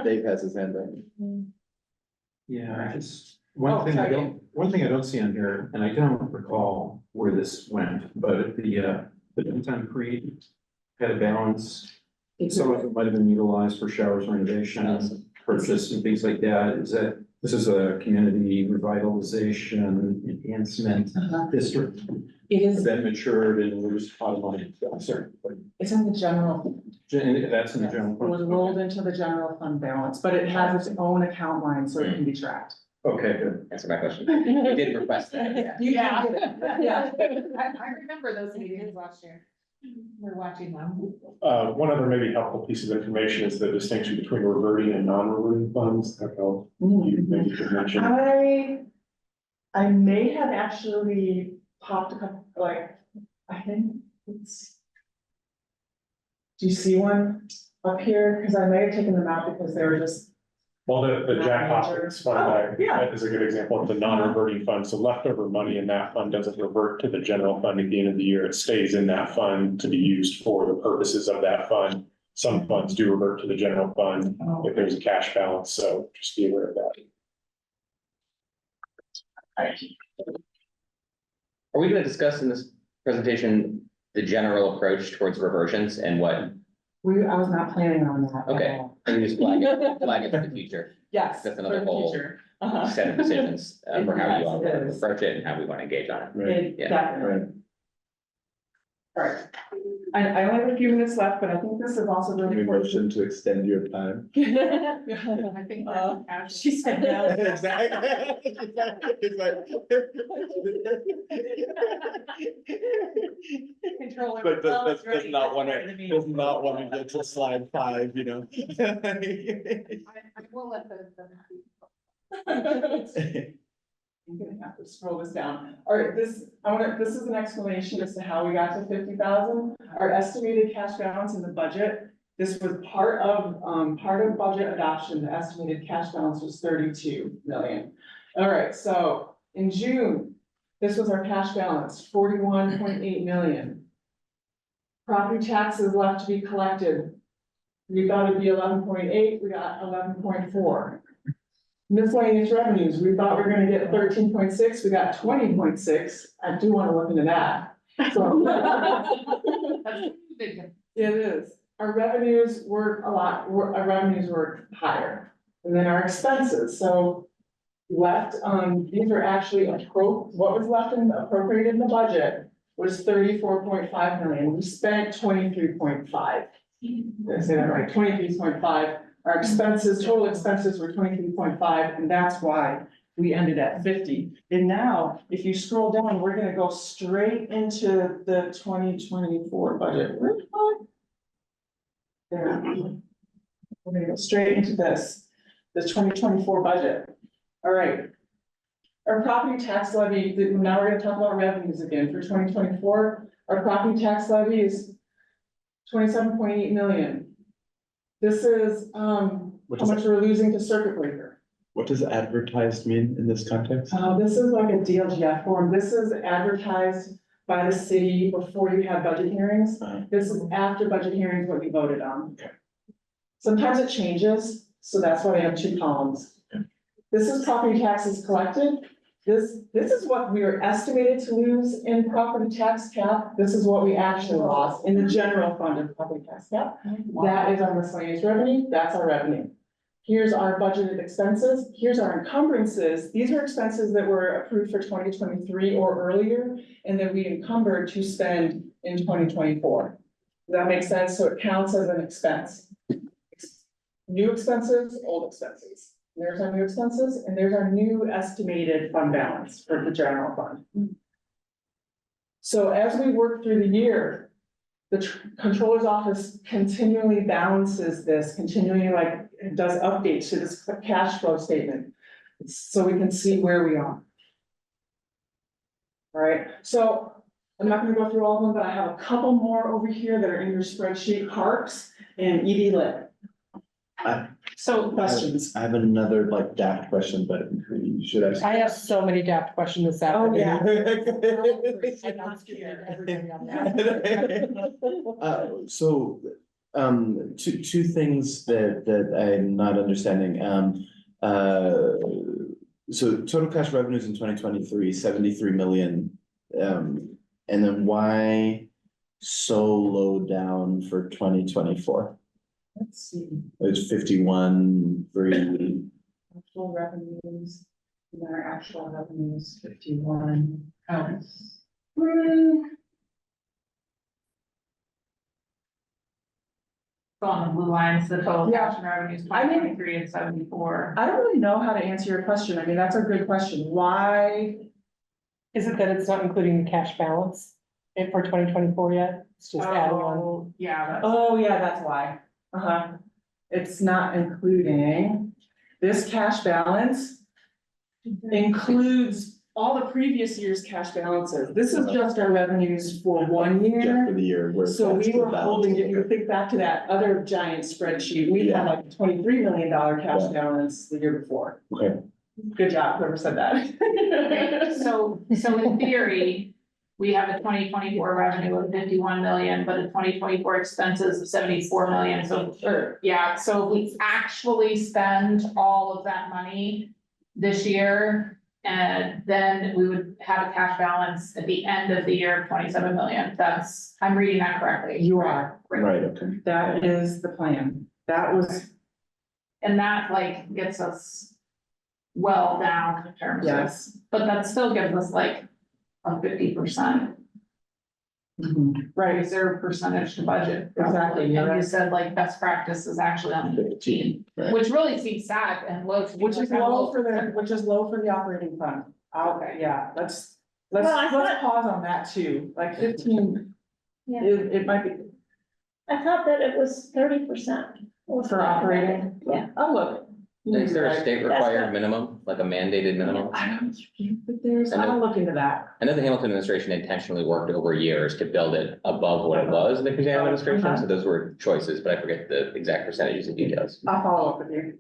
Dave has his hand up. Yeah, it's, Oh, sorry. one thing I don't see on here, and I don't recall where this went, but the Downtown Creek had a balance. Some of it might have been utilized for showers renovation, purchase and things like that. This is a community revitalization enhancement district It is, that matured and was pot of money. I'm sorry, but it's in the general, that's in the general. it was rolled into the general fund balance, but it has its own account line, so it can be tracked. Okay, good. Answer my question. We did request that, yeah. You Yeah. can get it, yeah. I remember those meetings last year. We're watching them. One other maybe helpful piece of information is the distinction between reverting and non-reverting funds. I don't know, you maybe could mention. I may have actually popped a couple, like, I think it's. Do you see one? up here? Because I may have taken them out because they were just, Well, the Jack Not Hopkins major. fund, Oh, yeah. that is a good example of the non-reverting fund. So leftover money in that fund doesn't revert to the general fund at the end of the year. It stays in that fund to be used for the purposes of that fund. Some funds do revert to the general fund if there's a cash balance, so just be aware of that. Are we gonna discuss in this presentation the general approach towards reversions and what, I was not planning on that. at Okay. all. and you just flag it for the future? Yes. That's for another the whole future. Uh-huh. Set of decisions for how you want Yes, to it is. approach it and how we want to engage on it. It Yeah. definitely. All right. I only have a few minutes left, but I think this is also really important. Motion to extend your time. I think. She said no. Controller. But does not want to get to slide 5, you know? I will let I'm gonna have to scroll this down. All right, this is an explanation as to how we got to 50,000. Our estimated cash balance in the budget, this was part of budget adoption, the estimated cash balance was 32 million. All right, so in June, this was our cash balance, 41.8 million. Property taxes left to be collected. We thought it'd be 11.8, we got 11.4. Miscellaneous revenues, we thought we were gonna get 13.6, we got 20.6. I do wanna look into that. So. It is. Our revenues were our revenues were higher. And then our expenses, so left, these are actually what was left in appropriated in the budget was 34.5 million. We spent 23.5. Did I say that right? 23.5. Our expenses, total expenses were 23.5, and that's why we ended at 50. And now, if you scroll down, we're gonna go straight into the 2024 budget. There. We're gonna go straight into this, the 2024 budget. All right. Our property tax levy, now we're gonna talk about revenues again for 2024. Our property tax levy is 27.8 million. This is, how much we're losing to circuit breaker. What does advertised mean in this context? This is like a DLGF form. This is advertised by the city before you have budget hearings. This is after budget hearings, what we voted on. Okay. Sometimes it changes, so that's why we have 2 columns. This is property taxes collected. This is what we are estimated to lose in property tax cap. This is what we actually lost in the general fund of property tax cap. That is our miscellaneous revenue, that's our revenue. Here's our budgeted expenses, here's our encumbrances. These are expenses that were approved for 2023 or earlier, and that we encumbered to spend in 2024. Does that make sense? So it counts as an expense. New expenses, old expenses. There's our new expenses, and there's our new estimated fund balance for the general fund. So as we work through the year, the controller's office continually balances this, continually does updates to this cash flow statement. So we can see where we are. All right, so I'm not gonna go through all of them, but I have a couple more over here that are in your spreadsheet, parks and ED lit. So questions. I have another daft question, but you should ask. I have so many daft questions this Oh, afternoon. yeah. I'm not kidding everybody on that. So, two things that I'm not understanding. So total cash revenues in 2023, 73 million. And then why so low down for 2024? Let's see, It's 51.3. actual revenues, and our actual revenues, 51. Oh. So on the blue lines, the total Yeah. cash and revenues, I mean- 2023 and 74. I don't really know how to answer your question. I mean, that's a good question. Why? Is it that it's not including the cash balance for 2024 yet? It's just adding on. Oh, yeah, that's. Oh, yeah, that's why. It's not including, this cash balance includes all the previous year's cash balances. This is just our revenues for one Just for year. the year. where So that's we the were balance. holding, if you think back to that other giant spreadsheet, we had like a $23 million cash Yeah. balance the year before. Okay. Good job, whoever said that. So in theory, we have a 2024 revenue of 51 million, but a 2024 expenses of 74 million, so, so if we actually spend all of that money this year, and then we would have a cash balance at the end of the year of 27 million, I'm reading that correctly. You are, Right, okay. that is the plan. That was, And that like gets us well down in terms of, yes. but that still gives us like a 50% Right, reserve percentage to budget. Exactly, you're And you right. said like best practice is actually on 15, Right. which really seems sad and low. which is low for the operating fund. Okay, yeah, let's Well, I thought- pause on that too, like 15, Yeah. it might be I thought that it was 30%. for operating. Yeah. Oh, look. Is there a state That's required what- minimum, like a mandated minimum? I don't think that there's, I know- I'll look into that. I know the Hamilton administration intentionally worked over years to build it above what it was in the Kazan administration, so those were choices, but I forget the exact percentages and details. I'll follow up with you.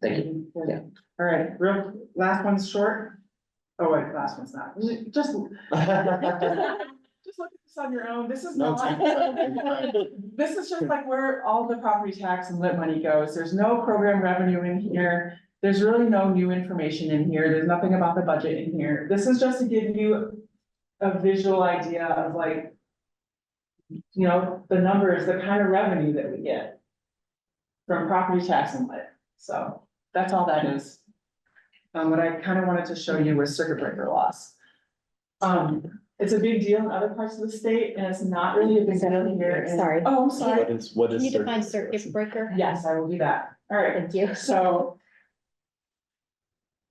Thank you. Yeah. All right, last one's short. Oh, wait, last one's not. Just look at this on your own. This is No, not. it's- This is just like where all the property tax and lit money goes. There's no program revenue in here. There's really no new information in here. There's nothing about the budget in here. This is just to give you a visual idea of like, you know, the numbers, the kind of revenue that we get from property tax and lit. So that's all that is. What I kind of wanted to show you was circuit breaker loss. It's a big deal in other parts of the state and it's not really a big deal here. Sorry. Oh, I'm sorry. What is? Can you define circuit breaker? Yes, I will do that. All right. Thank you. So.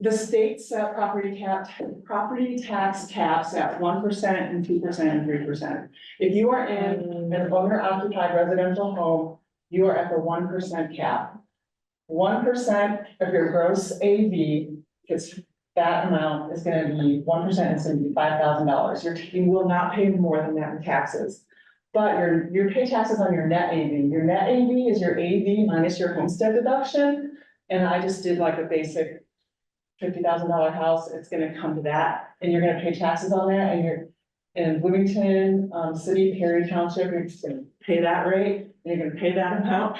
The state set property tax caps at 1% and 2% and 3%. If you are in an owner occupied residential home, you are at the 1% cap. 1% of your gross AV, because that amount is gonna be 1% is gonna be $5,000. You will not pay more than that in taxes. But you pay taxes on your net AV. Your net AV is your AV minus your homestead deduction. And I just did like a basic $50,000 house, it's gonna come to that, and you're gonna pay taxes on that, and you're in Bloomington, city, Perry Township, you're just gonna pay that rate, and you're gonna pay that amount.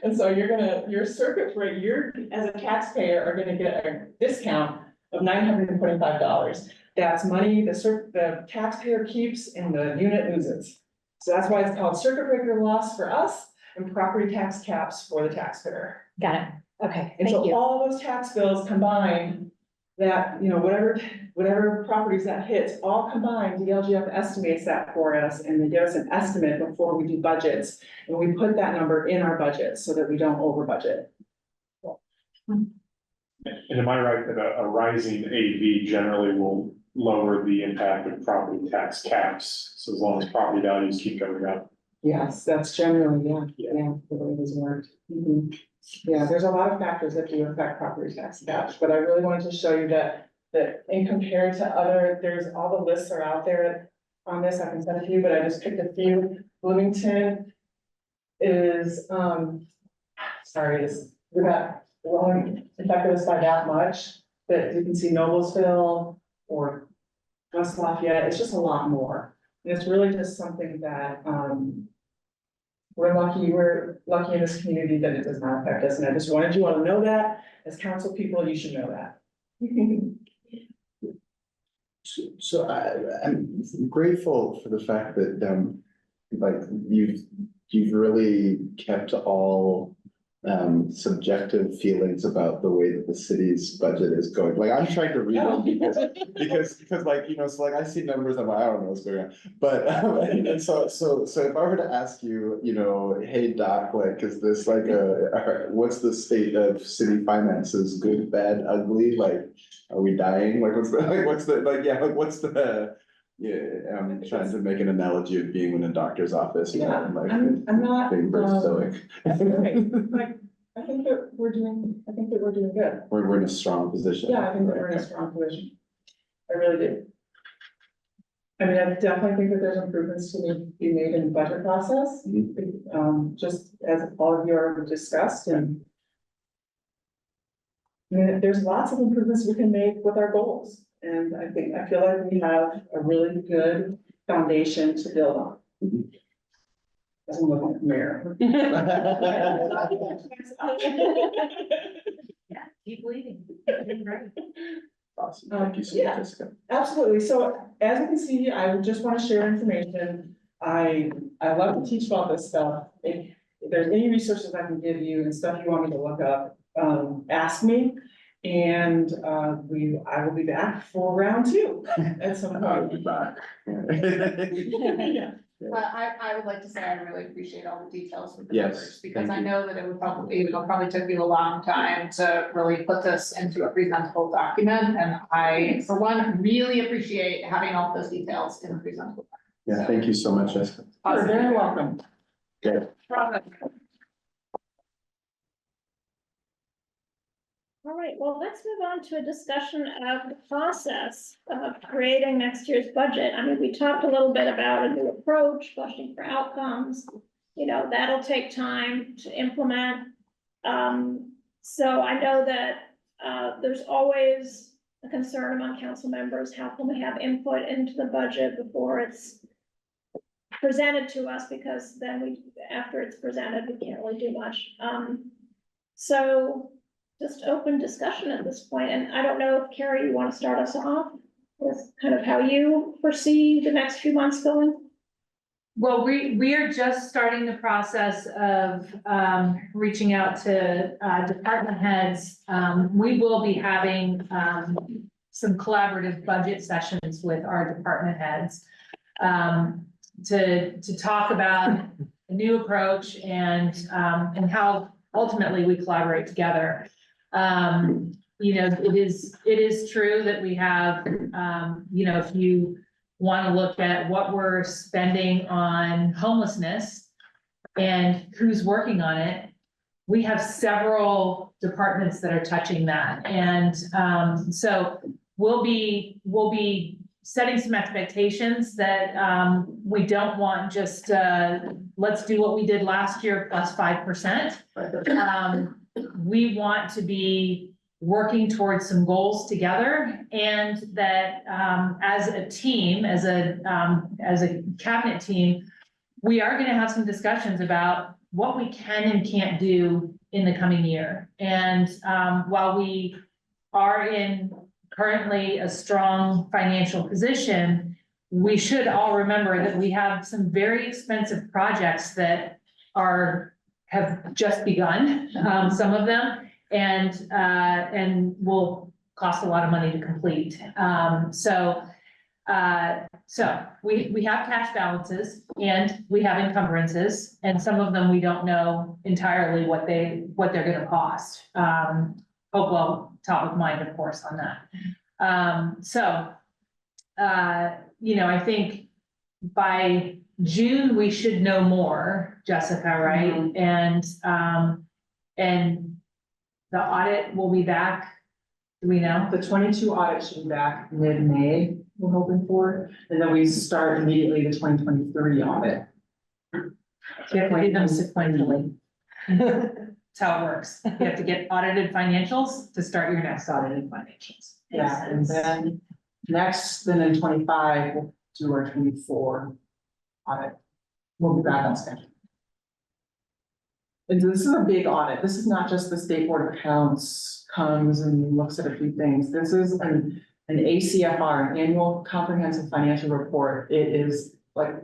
And so your circuit rate, as a taxpayer, are gonna get a discount of $925. That's money the taxpayer keeps and the unit loses. So that's why it's called circuit breaker loss for us and property tax caps for the taxpayer. Got it. Okay, And thank so you. all those tax bills combined, that, you know, whatever properties that hits, all combined, DLGF estimates that for us, and they give us an estimate before we do budgets. And we put that number in our budget so that we don't over budget. And am I right that a rising AV generally will lower the impact of property tax caps? So as long as property values keep going up. Yes, that's generally, yeah, the way this worked. Yeah, there's a lot of factors that do affect property tax caps, but I really wanted to show you that in compared to there's all the lists are out there on this, I can send it to you, but I just picked a few. Bloomington is, we're not affected us by that much, but you can see Noblesville or West Lafayette, it's just a lot more. And it's really just something that, we're lucky in this community that it does not affect us, and I just wanted you all to know that, as council people, you should know that. So I'm grateful for the fact that, like, you've really kept all subjective feelings about the way that the city's budget is going. Like, I'm trying to read them because like, you know, so like I see numbers, I'm like, I don't know what's going on. But and so if I were to ask you, you know, hey Doc, like, is this like what's the state of city finances? Good, bad, ugly? Like, are we dying? Like, yeah, I'm trying to make an analogy of being in a doctor's office, you know, Yeah, and like I'm not, being very stoic. okay, like, I think think that we're doing good. We're in a strong position. Yeah, I think that we're in a strong position. I really do. I mean, I definitely think that there's improvements to be made in the budget process, just as all of you already discussed, and I mean, there's lots of improvements we can make with our goals, and I feel like we have a really good foundation to build on. As I'm looking at the mirror. Yeah, keep leading. Awesome, thank you so Yeah. much, Jessica. Absolutely, so as you can see, I would just want to share information. I love to teach about this stuff. If there's any resources I can give you and stuff you want me to look up, ask me. And I will be back for round 2 at some point. Yeah. I would like to say I really appreciate all the details with the Yes, numbers, because thank I you. know that it'll probably take you a long time to really put this into a presentable document, and I, for one, really appreciate having all those details in a presentable. Yeah, thank you so much, Jessica. You're very welcome. Okay. All right, well, let's move on to a discussion of the process of creating next year's budget. I mean, we talked a little bit about a new approach, budgeting for outcomes. You know, that'll take time to implement. So I know that there's always a concern among council members, how can we have input into the budget before it's presented to us, because then after it's presented, we can't really do much. So just open discussion at this point, and I don't know if Carrie, you want to start us off with kind of how you foresee the next few months going? Well, we are just starting the process of reaching out to department heads. We will be having some collaborative budget sessions with our department heads to talk about a new approach and how ultimately we collaborate together. You know, it is true that we have, you know, if you want to look at what we're spending on homelessness and who's working on it, we have several departments that are touching that. And so we'll be setting some expectations that we don't want just let's do what we did last year plus 5%. We want to be working towards some goals together, and that as a team, as a cabinet team, we are going to have some discussions about what we can and can't do in the coming year. And while we are in currently a strong financial position, we should all remember that we have some very expensive projects that have just begun, some of them, and will cost a lot of money to complete. So we have cash balances and we have encumbrances, and some of them we don't know entirely what they're gonna cost. Hopewell top of mind, of course, on that. You know, I think by June, we should know more, Jessica, right? And the audit will be back, do we know? The 22 audit should be back mid-May, we're hoping for, and then we start immediately the 2023 audit. So you have to do them sequentially. That's how it works. You have to get audited financials to start your next audited financials. Yeah, and then then in 25, we'll do our 24 audit. We'll be back on schedule. And this is a big audit. This is not just the State Board of Accounts comes and looks at a few things. This is an ACFR, an Annual Comprehensive Financial Report. It is like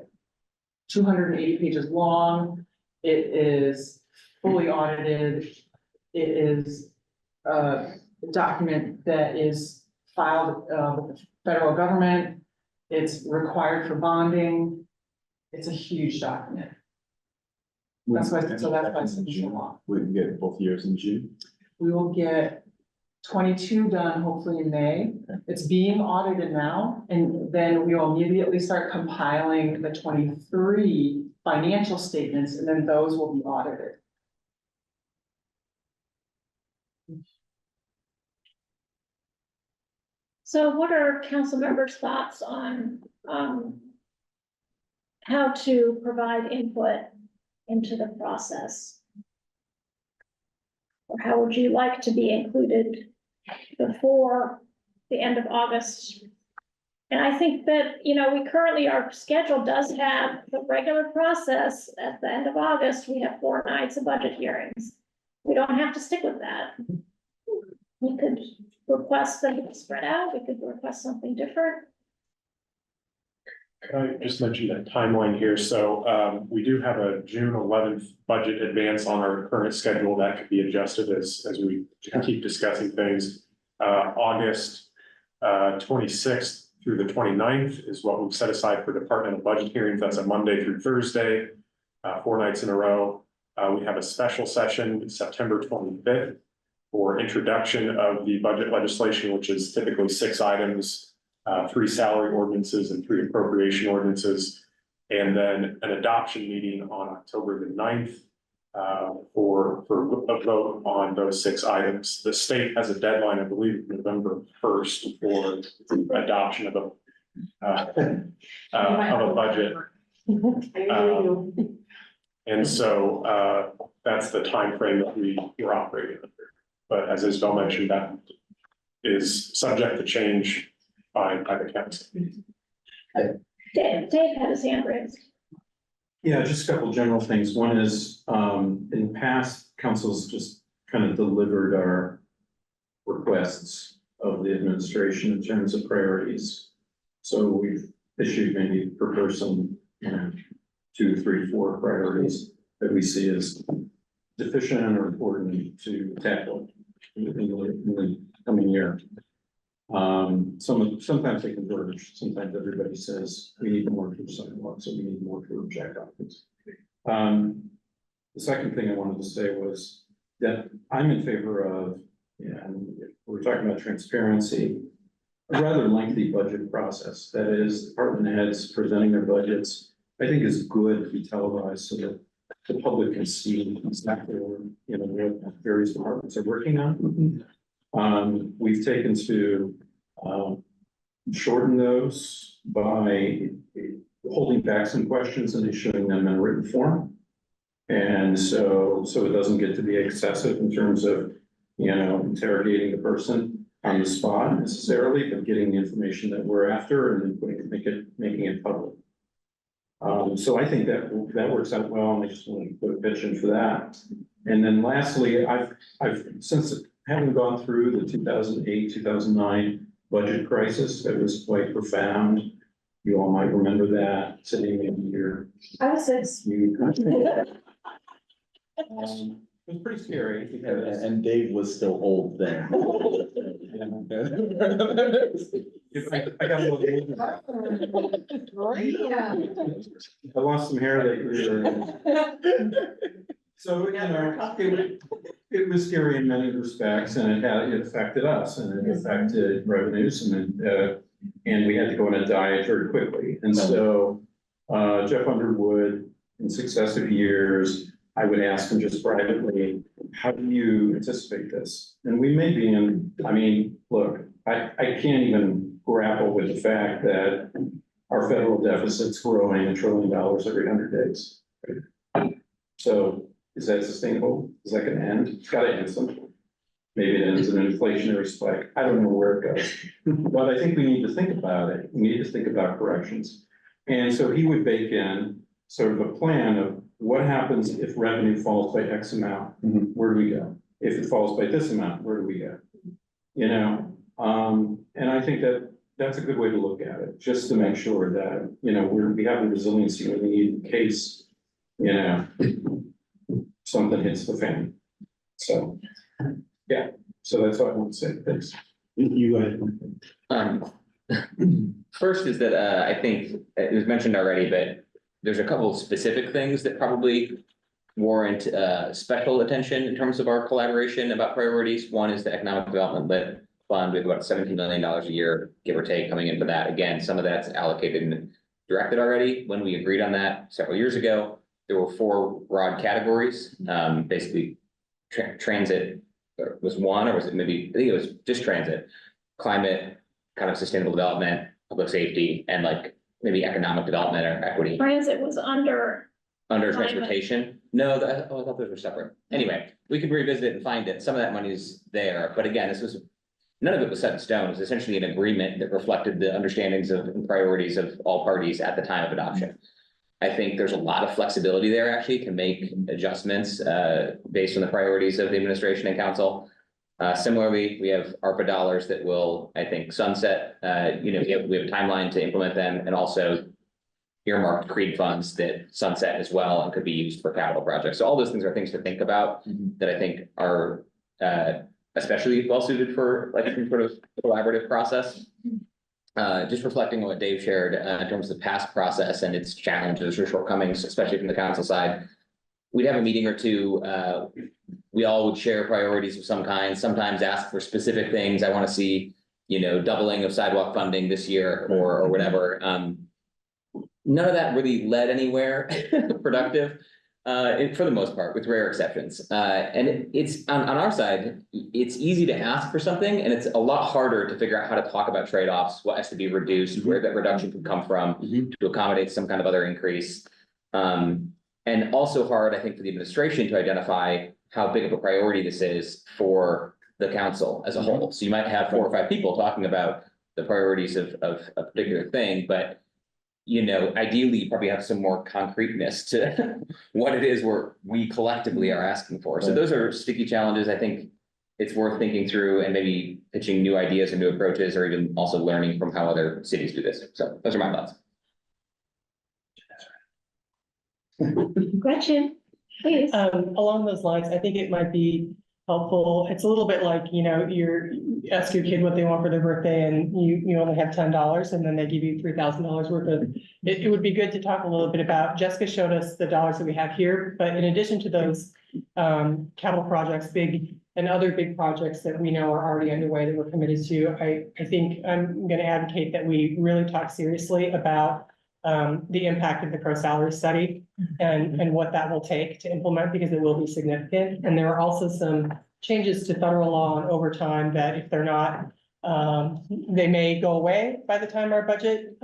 280 pages long. It is fully audited. It is a document that is filed with the federal government. It's required for bonding. It's a huge document. That's why it's so long. We can get both years in June. We will get 22 done hopefully in May. It's being audited now, and then we will immediately start compiling the 23 financial statements, and then those will be audited. So what are council members' thoughts on, how to provide input into the process? Or how would you like to be included before the end of August? And I think that, we currently, our schedule does have the regular process at the end of August, we have 4 nights of budget hearings. We don't have to stick with that. We could request them to be spread out, we could request something different. Can I just mention that timeline here? So we do have a June 11th budget advance on our current schedule that could be adjusted as we keep discussing things. August 26th through the 29th is what we've set aside for departmental budget hearings. That's a Monday through Thursday, 4 nights in a row. We have a special session September 25th for introduction of the budget legislation, which is typically 6 items. 3 salary ordinances and 3 appropriation ordinances, and then an adoption meeting on October the 9th for a vote on those 6 items. The state has a deadline, I believe, November 1st for adoption of a budget. And so that's the time frame that we're operating under. But as Isabel mentioned, that is subject to change by the council. Dave had his hand raised. Yeah, just a couple of general things. One is, in the past, councils just kind of delivered our requests of the administration in terms of priorities. So we've issued maybe per person, 2, 3, 4 priorities that we see as deficient or important to tackle in the coming year. Sometimes they converge, sometimes everybody says, we need more for sidewalks, so we need more for jack office. The second thing I wanted to say was that I'm in favor of, we're talking about transparency, a rather lengthy budget process. That is, department heads presenting their budgets, I think is good to be televised so that the public can see exactly what various departments are working on. We've taken to shorten those by holding back some questions and issuing them in written form. And so it doesn't get to be excessive in terms of, interrogating the person on the spot necessarily, but getting the information that we're after and then making it public. So I think that works out well, and I just wanted to put a pitch in for that. And then lastly, I've since having gone through the 2008, 2009 budget crisis, that was quite profound. You all might remember that, sitting in here. I was 6. It was pretty scary because. And Dave was still old then. I got a little. I lost some hair that year. So, it was scary in many respects, and it affected us, and it affected revenues, and we had to go on a diet very quickly. And so, Jeff Underwood, in successive years, I would ask him just privately, how do you anticipate this? And we may be look, I can't even grapple with the fact that our federal deficit's growing $1 trillion every 100 days. So is that sustainable? Is that gonna end? It's gotta end sometime. Maybe it ends in an inflationary spike. I don't know where it goes. But I think we need to think about it. We need to think about corrections. And so he would bake in sort of a plan of what happens if revenue falls by X amount, where do we go? If it falls by this amount, where do we go? And I think that's a good way to look at it, just to make sure that, we have the resiliency we need in case, something hits the fan. So, yeah, so that's what I want to say. Thanks. You First is that I think it was mentioned already, but there's a couple of specific things that probably warrant special attention in terms of our collaboration about priorities. One is the economic development lit fund with about $17 million a year, give or take, coming in for that. Again, some of that's allocated and directed already. When we agreed on that several years ago, there were 4 broad categories. Basically, transit was one, or was it maybe, I think it was just transit, climate, kind of sustainable development, public safety, and like maybe economic development or equity. Transit was under, Under Climate. transportation? No, I thought those were separate. Anyway, we could revisit it and find it. Some of that money is there, but again, none of it was set in stone. It was essentially an agreement that reflected the understandings of and priorities of all parties at the time of adoption. I think there's a lot of flexibility there actually to make adjustments based on the priorities of the administration and council. Similarly, we have ARPA dollars that will, I think, sunset, we have a timeline to implement them, and also earmarked CREED funds that sunset as well and could be used for capital projects. So all those things are things to think about that I think are especially well suited for like some sort of collaborative process. Just reflecting on what Dave shared in terms of the past process and its challenges or shortcomings, especially from the council side. We'd have a meeting or two. We all would share priorities of some kind, sometimes ask for specific things. I want to see, doubling of sidewalk funding this year or whatever. None of that really led anywhere productive, for the most part, with rare exceptions. And it's on our side, it's easy to ask for something, and it's a lot harder to figure out how to talk about trade-offs, what has to be reduced, where that reduction could come from to accommodate some kind of other increase. And also hard, I think, for the administration to identify how big of a priority this is for the council as a whole. So you might have 4 or 5 people talking about the priorities of a particular thing, but ideally you probably have some more concreteness to what it is we collectively are asking for. So those are sticky challenges. I think it's worth thinking through and maybe pitching new ideas and new approaches, or even also learning from how other cities do this. So those are my thoughts. Gretchen, please. Along those lines, I think it might be helpful. It's a little bit like, you ask your kid what they want for their birthday and you only have $10 and then they give you $3,000 worth of, it would be good to talk a little bit about, Jessica showed us the dollars that we have here, but in addition to those capital projects, big and other big projects that we know are already underway that we're committed to, I think I'm going to advocate that we really talk seriously about the impact of the pro-salary study and what that will take to implement, because it will be significant. And there are also some changes to federal law on overtime that if they're not, they may go away by the time our budget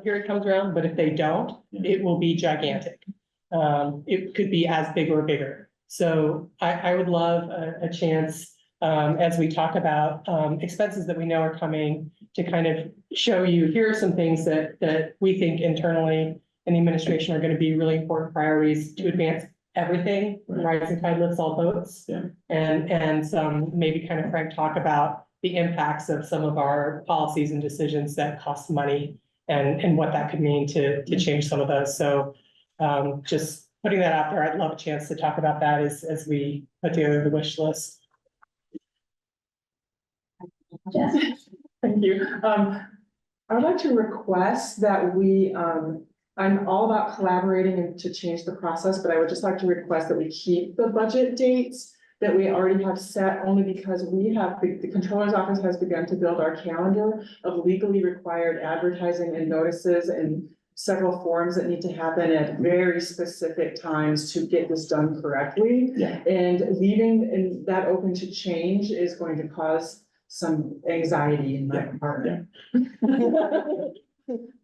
period comes around, but if they don't, it will be gigantic. It could be as big or bigger. So I would love a chance as we talk about expenses that we know are coming, to kind of show you, here are some things that we think internally in the administration are going to be really important priorities to advance everything. Rising tide lifts all boats. Yeah. And some maybe kind of frank talk about the impacts of some of our policies and decisions that cost money and what that could mean to change some of those. So just putting that out there, I'd love a chance to talk about that as we put together the wish list. Thank you. I would like to request that we, I'm all about collaborating and to change the process, but I would just like to request that we keep the budget dates that we already have set, only because we have, the controller's office has begun to build our calendar of legally required advertising and notices and several forms that need to happen at very specific times to get this done correctly. Yeah. And leaving that open to change is going to cause some anxiety in my department.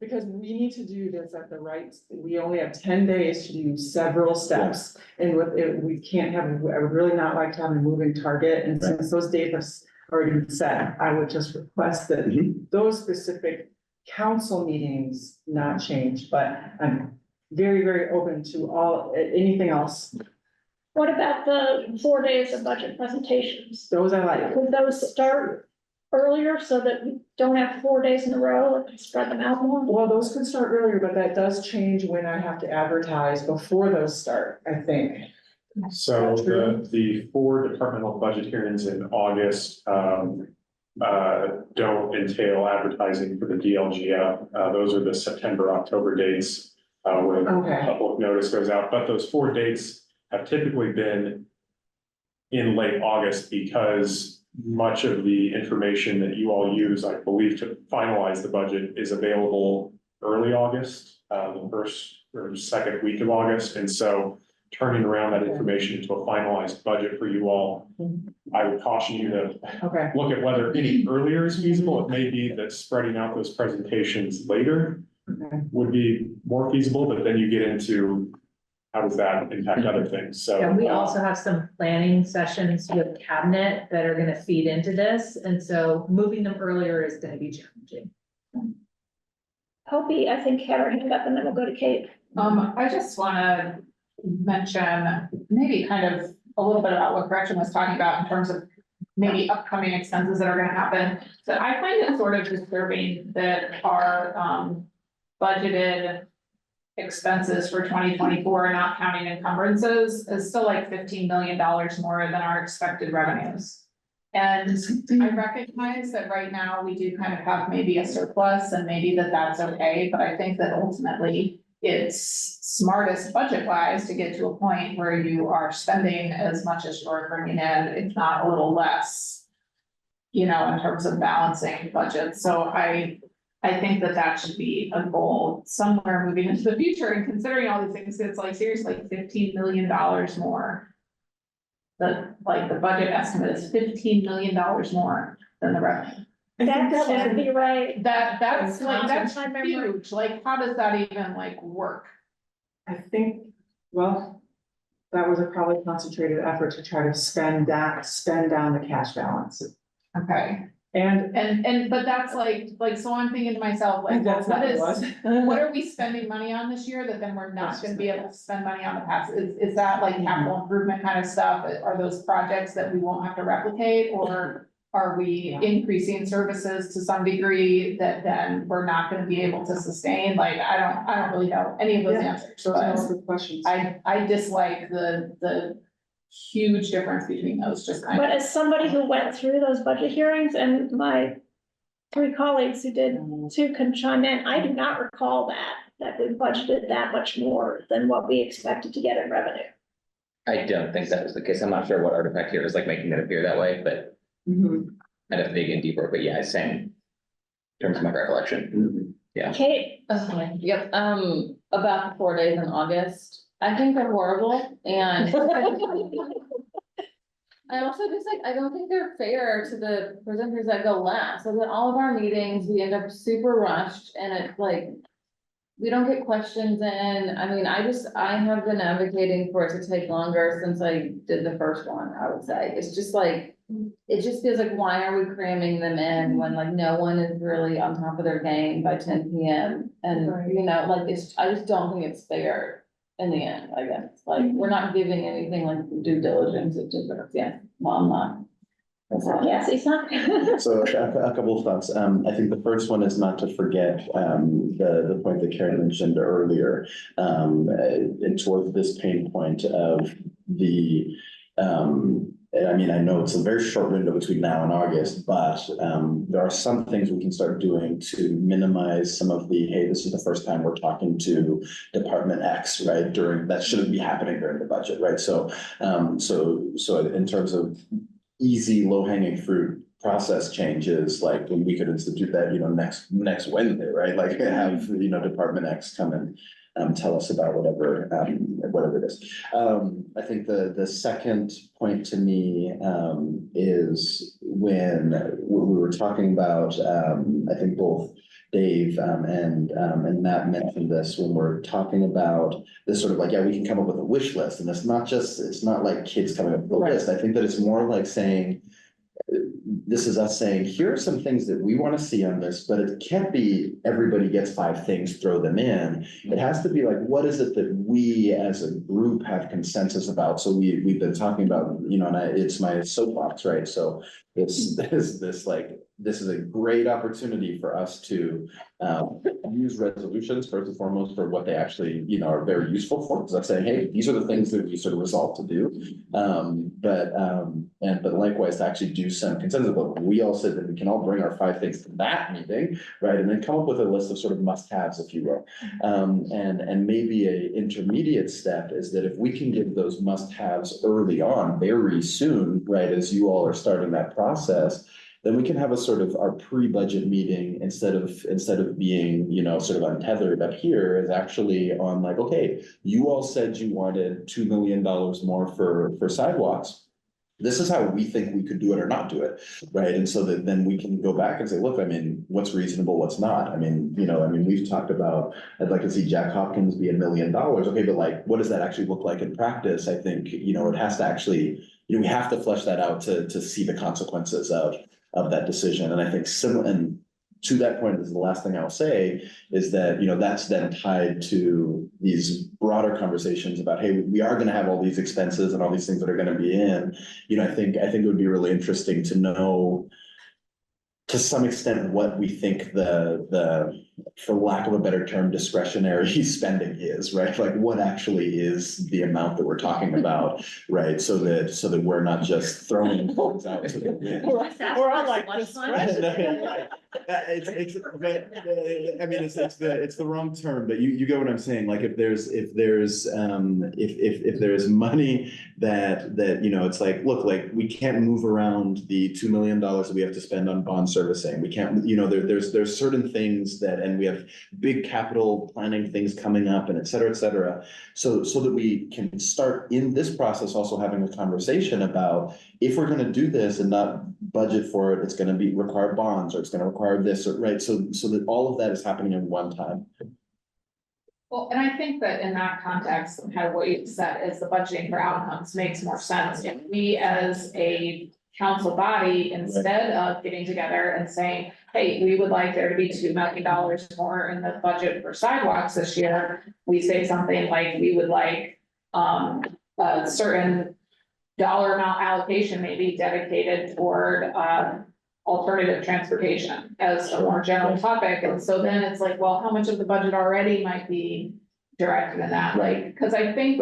Because we need to do this at the right, we only have 10 days to do several steps. And with it, we can't have, I would really not like to have a moving target. And since those dates have already been set, I would just request that those specific council meetings not change, but I'm very, very open to anything else. What about the 4 days of budget presentations? Those I like. Would those start earlier so that we don't have 4 days in a row and spread them out more? Well, those could start earlier, but that does change when I have to advertise before those start, I think. So the 4 departmental budget hearings in August don't entail advertising for the DLGF. Those are the September, October dates when a public notice goes out. But those 4 dates have typically been in late August, because much of the information that you all use, I believe, to finalize the budget is available early August, the first or second week of August. And so turning around that information into a finalized budget for you all, I would caution you to Okay. look at whether any earlier is feasible. It may be that spreading out those presentations later would be more feasible, but then you get into how does that impact other things, so. And we also have some planning sessions with cabinet that are gonna feed into this, and so moving them earlier is gonna be challenging. Hopi, I think, had her hand up, and then we'll go to Kate. I just wanna mention maybe kind of a little bit about what Gretchen was talking about in terms of maybe upcoming expenses that are gonna happen. So I find it sort of disturbing that our budgeted expenses for 2024, not counting encumbrances, is still like $15 million more than our expected revenues. And I recognize that right now we do kind of have maybe a surplus and maybe that's okay, but I think that ultimately it's smartest budget wise to get to a point where you are spending as much as you're bringing in, if not a little less, you know, in terms of balancing budget. So I think that should be a goal somewhere moving into the future, and considering all these things, it's like seriously $15 million more. The budget estimate is $15 million more than the revenue. That can't be right. That's My memory. huge, like, how does that even work? I think, well, that was a probably concentrated effort to try to spend down the cash balance. Okay, And but that's so I'm thinking to myself, that's what what it is, was. what are we spending money on this year that then we're not gonna be able to spend money on the past? Is that like capital improvement kind of stuff? Are those projects that we won't have to replicate, or are we increasing services to some degree that then we're not gonna be able to sustain? I don't really know any of those answers, Those are all but good questions. I dislike the huge difference between those, just kind of. But as somebody who went through those budget hearings, and my three colleagues who did too can chime in, I do not recall that we budgeted that much more than what we expected to get in revenue. I don't think that was the case. I'm not sure what artifact here is making it appear that way, but I'd have to dig in deeper, but yeah, same. In terms of my recollection. Yeah. Kate, Yep, about the 4 days in August, I think they're horrible, and I also just I don't think they're fair to the presenters that go last, so that all of our meetings, we end up super rushed, and it's we don't get questions in. I mean, I have been advocating for it to take longer since I did the first one, I would say. It's just it just feels why are we cramming them in when no one is really on top of their game by 10 p.m. And, you know, I just don't think it's fair in the end, I guess. We're not giving anything due diligence. It just, yeah, well, I'm not. yes, it's not. So a couple of thoughts. I think the first one is not to forget the point that Karen mentioned earlier, and towards this pain point of the I mean, I know it's a very short window between now and August, but there are some things we can start doing to minimize some of the, hey, this is the first time we're talking to Department X, right? That shouldn't be happening during the budget, right? So in terms of easy, low-hanging fruit process changes, when we could institute that, next Wednesday, right? Have, Department X come and tell us about whatever it is. I think the second point to me is when we were talking about, I think both Dave and Matt mentioned this when we're talking about this sort of yeah, we can come up with a wish list, and it's not like kids coming up with a list. I think that it's more like saying, this is us saying, here are some things that we want to see on this, but it can't be everybody gets 5 things, throw them in. It has to be what is it that we as a group have consensus about? So we've been talking about, and it's my soapbox, right? So this is a great opportunity for us to use resolutions first and foremost for what they actually, are very useful for. Because I'm saying, hey, these are the things that we sort of resolved to do. But likewise to actually do some consensus. But we all said that we can all bring our 5 things to that meeting, right? And then come up with a list of sort of must-haves, if you will. And maybe a intermediate step is that if we can give those must-haves early on, very soon, right, as you all are starting that process, then we can have a sort of our pre-budget meeting instead of being, you know, sort of untethered up here is actually on like, okay, you all said you wanted $2 million more for sidewalks. This is how we think we could do it or not do it, right? And so that then we can go back and say, look, I mean, what's reasonable, what's not? I mean, you know, I mean, we've talked about, I'd like to see Jack Hopkins be $1 million. Okay, but like, what does that actually look like in practice? I think, you know, it has to actually, you know, we have to flesh that out to see the consequences of that decision. And I think and to that point, this is the last thing I'll say, is that, you know, that's then tied to these broader conversations about, hey, we are gonna have all these expenses and all these things that are gonna be in. You know, I think it would be really interesting to know to some extent what we think the, for lack of a better term, discretionary spending is, right? Like what actually is the amount that we're talking about, right? So that we're not just throwing things out to the wind. We're all like this. I mean, it's the wrong term, but you get what I'm saying. Like if there's money that, you know, it's like, look, like we can't move around the $2 million that we have to spend on bond servicing. We can't, you know, there's certain things that, and we have big capital planning things coming up and et cetera, so that we can start in this process also having a conversation about if we're going to do this and not budget for it, it's going to require bonds, or it's going to require this, or right, so that all of that is happening in one time. Well, and I think that in that context, kind of what you said is the budgeting for outcomes makes more sense. If we as a council body, instead of getting together and saying, hey, we would like there to be $2 million more in the budget for sidewalks this year, we say something like, we would like a certain dollar amount allocation maybe dedicated toward alternative transportation as a more general topic. And so then it's like, well, how much of the budget already might be directed in that? Like, because I think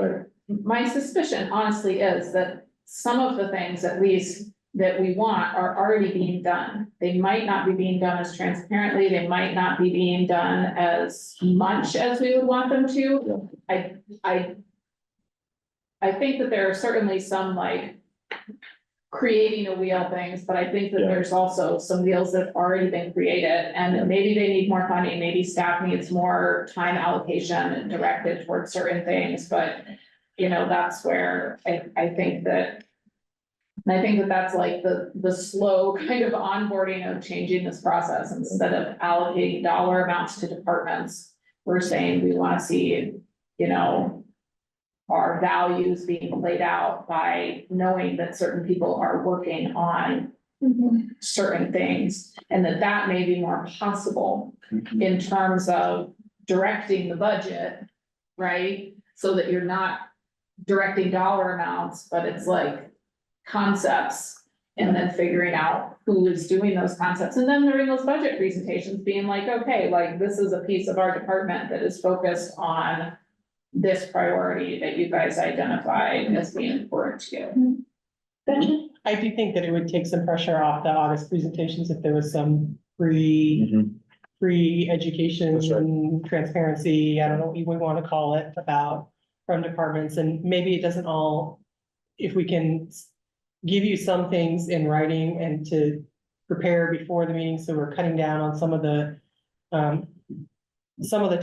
my suspicion honestly is that some of the things, at least that we want, are already being done. They might not be being done as transparently, they might not be being done as much as we would want them to. I think that there are certainly some like creating a wheel things, but I think that there's also some wheels that have already been created, and maybe they need more funding, maybe staff needs more time allocation directed towards certain things, but you know, that's where I think that that's like the slow kind of onboarding of changing this process. Instead of allocating dollar amounts to departments, we're saying we want to see, you know, our values being played out by knowing that certain people are working on certain things, and that may be more possible in terms of directing the budget, right? So that you're not directing dollar amounts, but it's like concepts, and then figuring out who is doing those concepts. And then during those budget presentations, being like, okay, like this is a piece of our department that is focused on this priority that you guys identified as being important to you. I do think that it would take some pressure off the August presentations if there was some free education and transparency, I don't know what you would want to call it, about from departments. And maybe it doesn't all, if we can give you some things in writing and to prepare before the meeting, so we're cutting down on some of the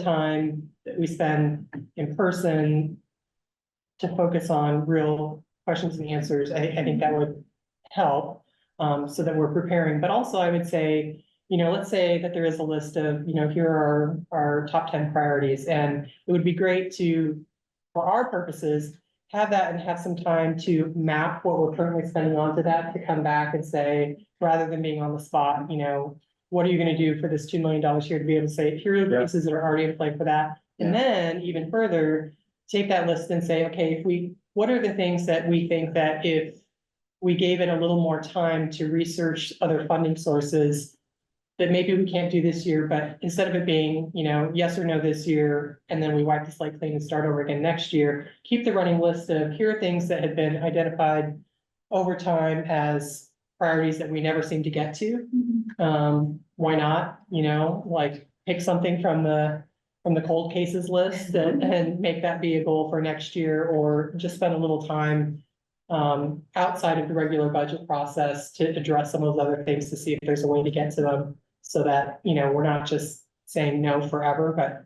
time that we spend in person to focus on real questions and answers. I think that would help, so that we're preparing. But also I would say, you know, let's say that there is a list of, you know, here are our top 10 priorities, and it would be great to, for our purposes, have that and have some time to map what we're currently spending onto that, to come back and say, rather than being on the spot, you know, what are you gonna do for this $2 million here, to be able to say, here are the pieces that are already in play for that. And then even further, take that list and say, okay, what are the things that we think that if we gave it a little more time to research other funding sources, that maybe we can't do this year, but instead of it being, you know, yes or no this year, and then we wipe the slate clean and start over again next year, keep the running list of, here are things that have been identified over time as priorities that we never seem to get to. Why not, you know, like pick something from the cold cases list and make that be a goal for next year, or just spend a little time outside of the regular budget process to address some of those other things to see if there's a way to get to them. So that, we're not just saying no forever, but,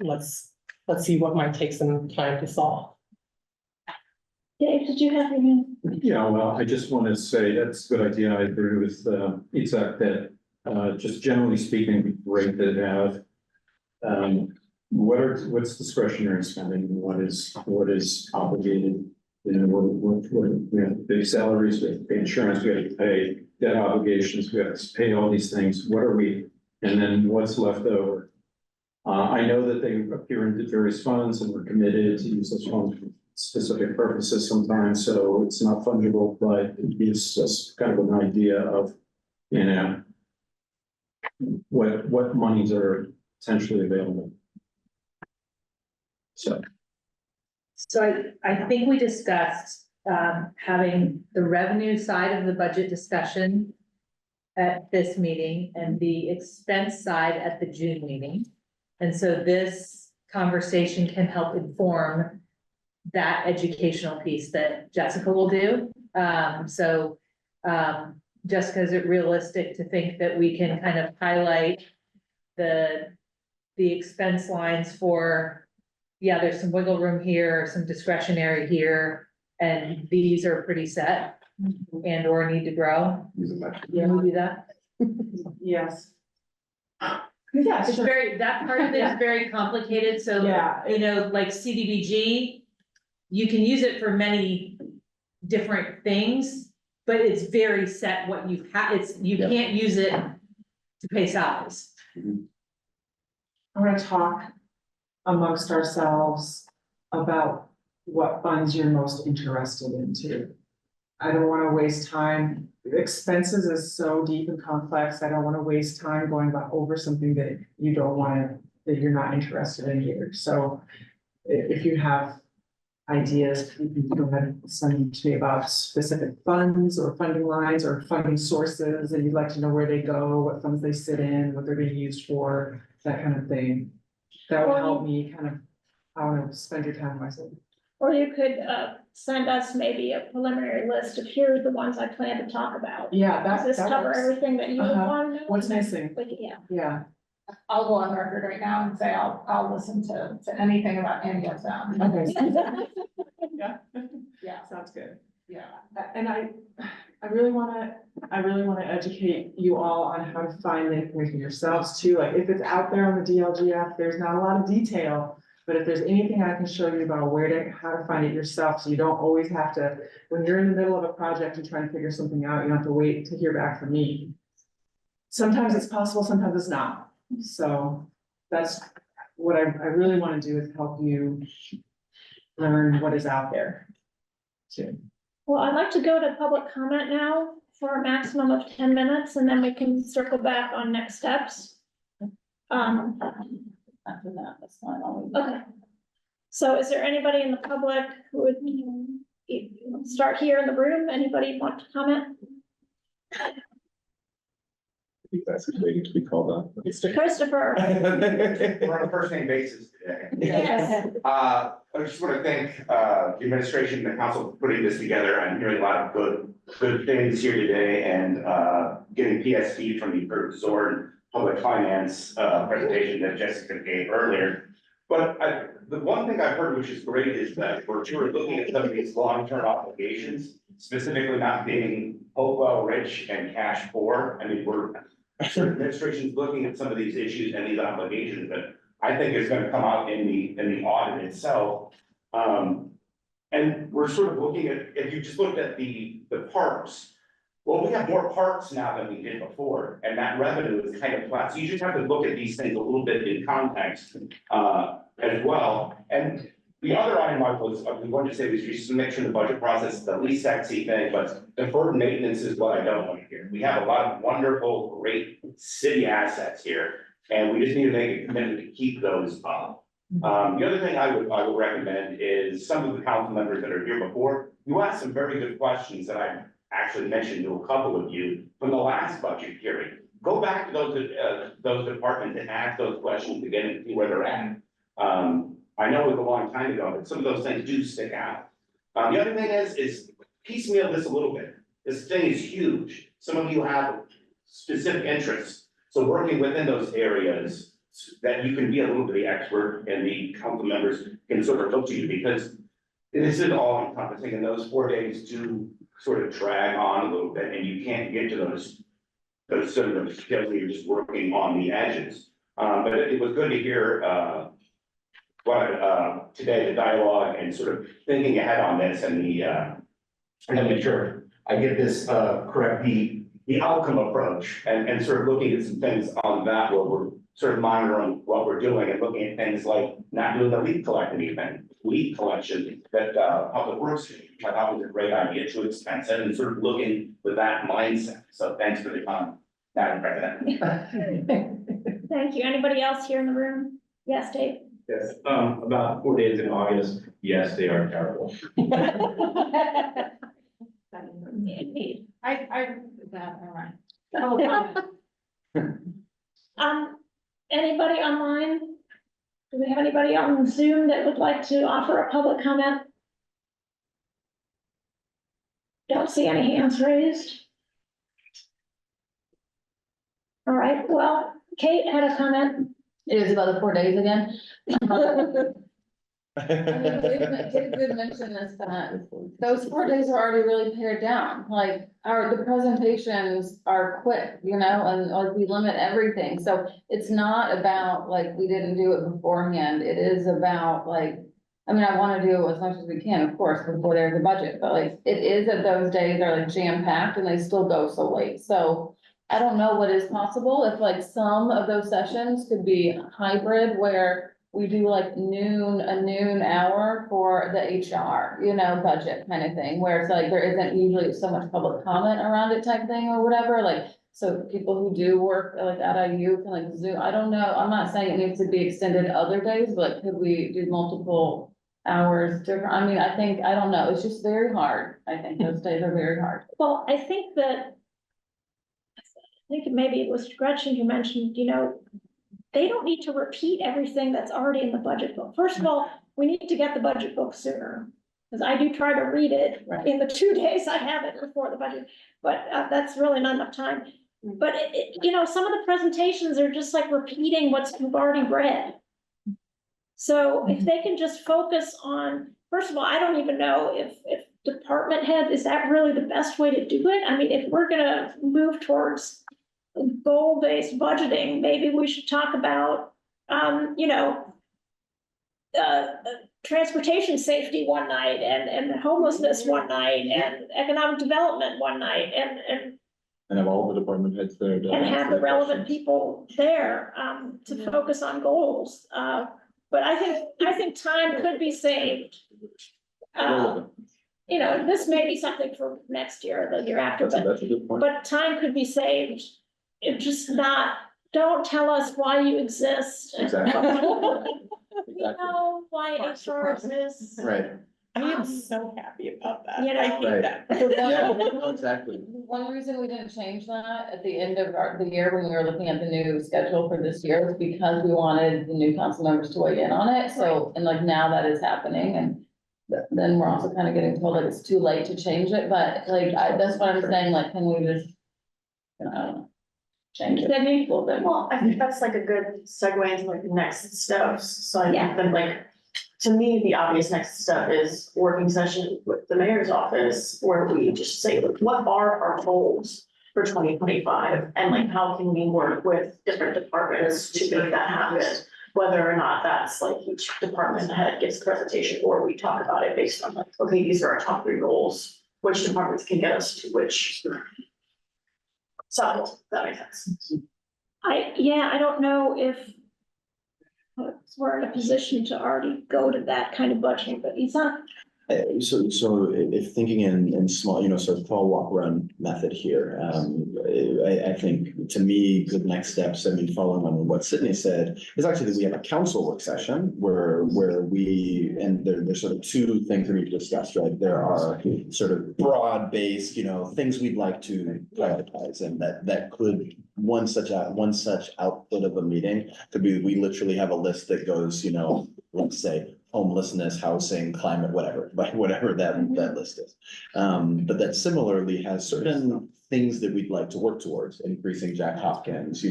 let's see what might take some time to solve. Dave, did you have your hand? Yeah, well, I just want to say that's a good idea. I agree with Itzhak that just generally speaking, it'd be great to have what's discretionary spending, what is obligated, we have to pay salaries, we have to pay insurance, we have to pay debt obligations, we have to pay all these things. What are we, and then what's left over? I know that they appear in various funds and we're committed to use those funds for specific purposes sometimes, so it's not fungible, but it gives us kind of an idea of, what monies are potentially available. So I think we discussed, having the revenue side of the budget discussion at this meeting and the expense side at the June meeting. And so this conversation can help inform that educational piece that Jessica will do. Jessica, is it realistic to think that we can kind of highlight the expense lines for, yeah, there's some wiggle room here, some discretionary here, and these are pretty set and or need to grow? Yeah, we do that. Yes. Yeah, It's very, that part of it is very complicated, so, Yeah. like CDBG, you can use it for many different things, but it's very set what you have, you can't use it to pay salaries. I'm gonna talk amongst ourselves about what funds you're most interested in too. I don't wanna waste time, expenses is so deep and complex, I don't wanna waste time going over something that you don't wanna, that you're not interested in either, so. If you have ideas, you can go ahead and send them to me about specific funds or funding lines or funding sources, and you'd like to know where they go, what funds they sit in, what they're being used for, that kind of thing. That would help me kind of, I don't know, spend your time wisely. Or you could, send us maybe a preliminary list of here's the ones I plan to talk about. Yeah, Does this that cover works. everything that you would Uh-huh. want to know? What's missing? Yeah. Yeah, I'll go on record right now and say I'll listen to anything about any of them. okay. Yeah. Yeah, Sounds good. yeah. And I really wanna educate you all on how to find the information yourselves too, like if it's out there on the DLGF, there's not a lot of detail. But if there's anything I can show you about how to find it yourself, so you don't always have to, when you're in the middle of a project and trying to figure something out, you don't have to wait to hear back from me. Sometimes it's possible, sometimes it's not, so that's what I really wanna do is help you learn what is out there. Too. Well, I'd like to go to public comment now for a maximum of 10 minutes, and then we can circle back on next steps. After that, that's fine. Okay. So is there anybody in the public who would start here in the room? Anybody want to comment? I think that's waiting to be called up. Mr. Christopher. We're on a first name basis today. Yes. I just want to thank the administration and the council for putting this together. I'm hearing a lot of good things here today and getting PSD from the Zorn public finance presentation that Jessica gave earlier. But the one thing I've heard, which is great, is that we're looking at some of these long-term obligations, specifically not being Hopewell rich and cash poor. I mean, administration's looking at some of these issues and these obligations that I think is going to come out in the audit itself. And we're sort of looking at, if you just looked at the parks, well, we have more parks now than we did before, and that revenue is kind of flat. So you just have to look at these things a little bit in context as well. And the other item I was going to say was just to make sure the budget process is the least sexy thing, but deferred maintenance is what I don't want to hear. We have a lot of wonderful, great city assets here, and we just need to make a commitment to keep those up. The other thing I would recommend is some of the council members that are here before, you asked some very good questions that I actually mentioned to a couple of you from the last budget hearing. Go back to those departments and ask those questions again and see where they're at. I know it was a long time ago, but some of those things do stick out. The other thing is piecemeal this a little bit. This thing is huge. Some of you have specific interests. So working within those areas that you can be a little bit the expert and the council members can sort of look to you because this is all encompassing and those 4 days do sort of drag on a little bit and you can't get to those sort of skills that you're just working on the edges. But it was good to hear, today, the dialogue and sort of thinking ahead on this and and make sure I get this, correct, the outcome approach and sort of looking at some things on that where we're sort of monitoring what we're doing and looking at things like not doing the leaf collecting event, leaf collection that, Public Works, I thought was a great idea, too expensive and sort of looking with that mindset. So thanks for the time, Madam President. Thank you. Anybody else here in the room? Yes, Dave? Yes, about 4 days in August, yes, they are terrible. Indeed. All right. Anybody online? Do we have anybody on Zoom that would like to offer a public comment? Don't see any hands raised. All right, well, Kate had a comment. It is about the 4 days again. I mean, Dave did mention this, that those 4 days are already really pared down, like, the presentations are quick, you know, and like we limit everything, so it's not about like, we didn't do it beforehand, it is about like, I mean, I wanna do as much as we can, of course, before there's a budget, but like, it is that those days are like jam-packed and they still go so late, so I don't know what is possible, if like some of those sessions could be hybrid where we do like a noon hour for the HR, you know, budget kind of thing, where it's like, there isn't usually so much public comment around it type thing or whatever, like, so people who do work like at IU can like Zoom, I don't know, I'm not saying it needs to be extended other days, but could we do multiple hours different, I mean, I think, I don't know, it's just very hard, I think those days are very hard. Well, I think maybe it was Gretchen who mentioned, you know, they don't need to repeat everything that's already in the budget book. First of all, we need to get the budget book sooner. Because I do try to read it in the 2 days I have it before the budget, but that's really not enough time. But you know, some of the presentations are just like repeating what's you've already read. So if they can just focus on, first of all, I don't even know if department head, is that really the best way to do it? I mean, if we're gonna move towards goal-based budgeting, maybe we should talk about, you know, transportation safety one night and homelessness one night and economic development one night and have all the department heads there. and have the relevant people there, to focus on goals. But I think time could be saved. You know, this may be something for next year, or the year after, That's a good point. but time could be saved. It just not, don't tell us why you exist. Exactly. We know why HR exists. Right, I am so happy about that. You know, I hate right. that. yeah, no, exactly. One reason we didn't change that at the end of the year when we were looking at the new schedule for this year was because we wanted the new council members to weigh in on it, so, and like now that is happening and then we're also kind of getting told that it's too late to change it, but like, that's what I'm saying, like, can we just, you know, I don't know, change it a little bit? Well, I think that's like a good segue into like the next steps, so I Yeah. think that like, to me, the obvious next step is working session with the mayor's office, where we just say, like, what are our goals for 2025? And like, how can we work with different departments to make that happen? Whether or not that's like each department head gets a presentation, or we talk about it based on like, okay, these are our top 3 goals, which departments can get us to which cycle, if that makes sense. I don't know if we're in a position to already go to that kind of budgeting, but he's not. So if thinking in small, you know, sort of crawl, walk, run method here, I think to me, good next steps, I mean, following on what Sydney said, is actually that we have a council work session where we, and there's sort of 2 things we need to discuss, right? There are sort of broad based, you know, things we'd like to prioritize, and that could, one such output of a meeting could be, we literally have a list that goes, you know, let's say homelessness, housing, climate, whatever, like whatever that list is. But that similarly has certain things that we'd like to work towards, increasing Jack Hopkins,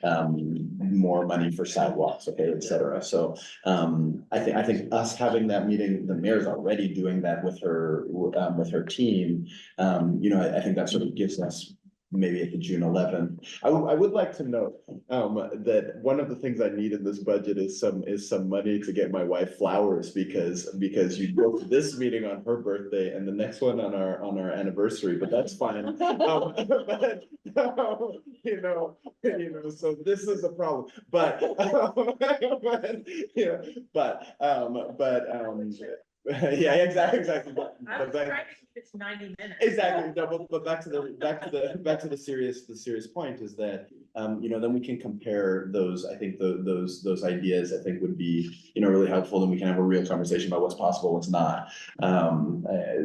more money for sidewalks, okay, et cetera. So I think us having that meeting, the mayor's already doing that with her team. I think that sort of gives us maybe at the June 11th. I would like to note that one of the things I need in this budget is some money to get my wife flowers because you booked this meeting on her birthday and the next one on our anniversary, but that's fine. So this is a problem, but yeah, exactly. It's 90 minutes. Exactly, no, but back to the serious point is that, then we can compare those, I think those ideas, I think would be, really helpful, and we can have a real conversation about what's possible, what's not.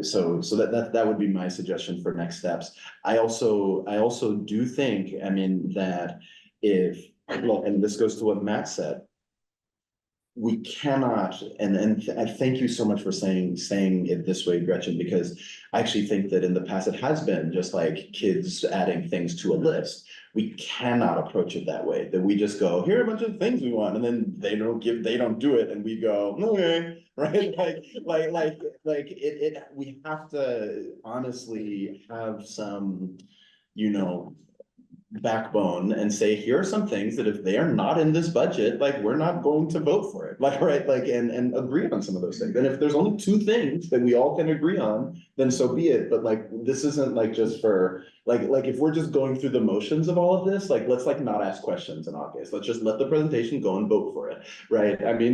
So that would be my suggestion for next steps. I also do think, that and this goes to what Matt said, we cannot, and I thank you so much for saying it this way, Gretchen, because I actually think that in the past it has been just like kids adding things to a list. We cannot approach it that way, that we just go, here are a bunch of things we want, and then they don't do it, and we go, okay, right? We have to honestly have some, backbone and say, here are some things that if they are not in this budget, we're not going to vote for it, and agree on some of those things. And if there's only 2 things that we all can agree on, then so be it. But this isn't just for if we're just going through the motions of all of this, let's not ask questions in August. Let's just let the presentation go and vote for it, right? Do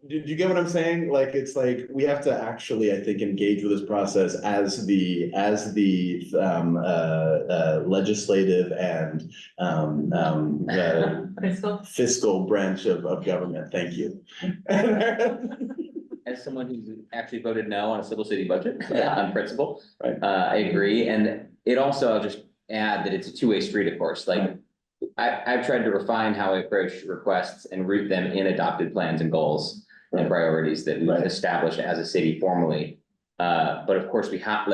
you get what I'm saying? It's we have to actually, I think, engage with this process as the legislative and fiscal branch of government. Thank you. As someone who's actually voted no on a civil city budget on principle, I agree. And it also, I'll just add that it's a 2-way street, of course. I've tried to refine how I approach requests and root them in adopted plans and goals and priorities that we've established as a city formally. But of course, we have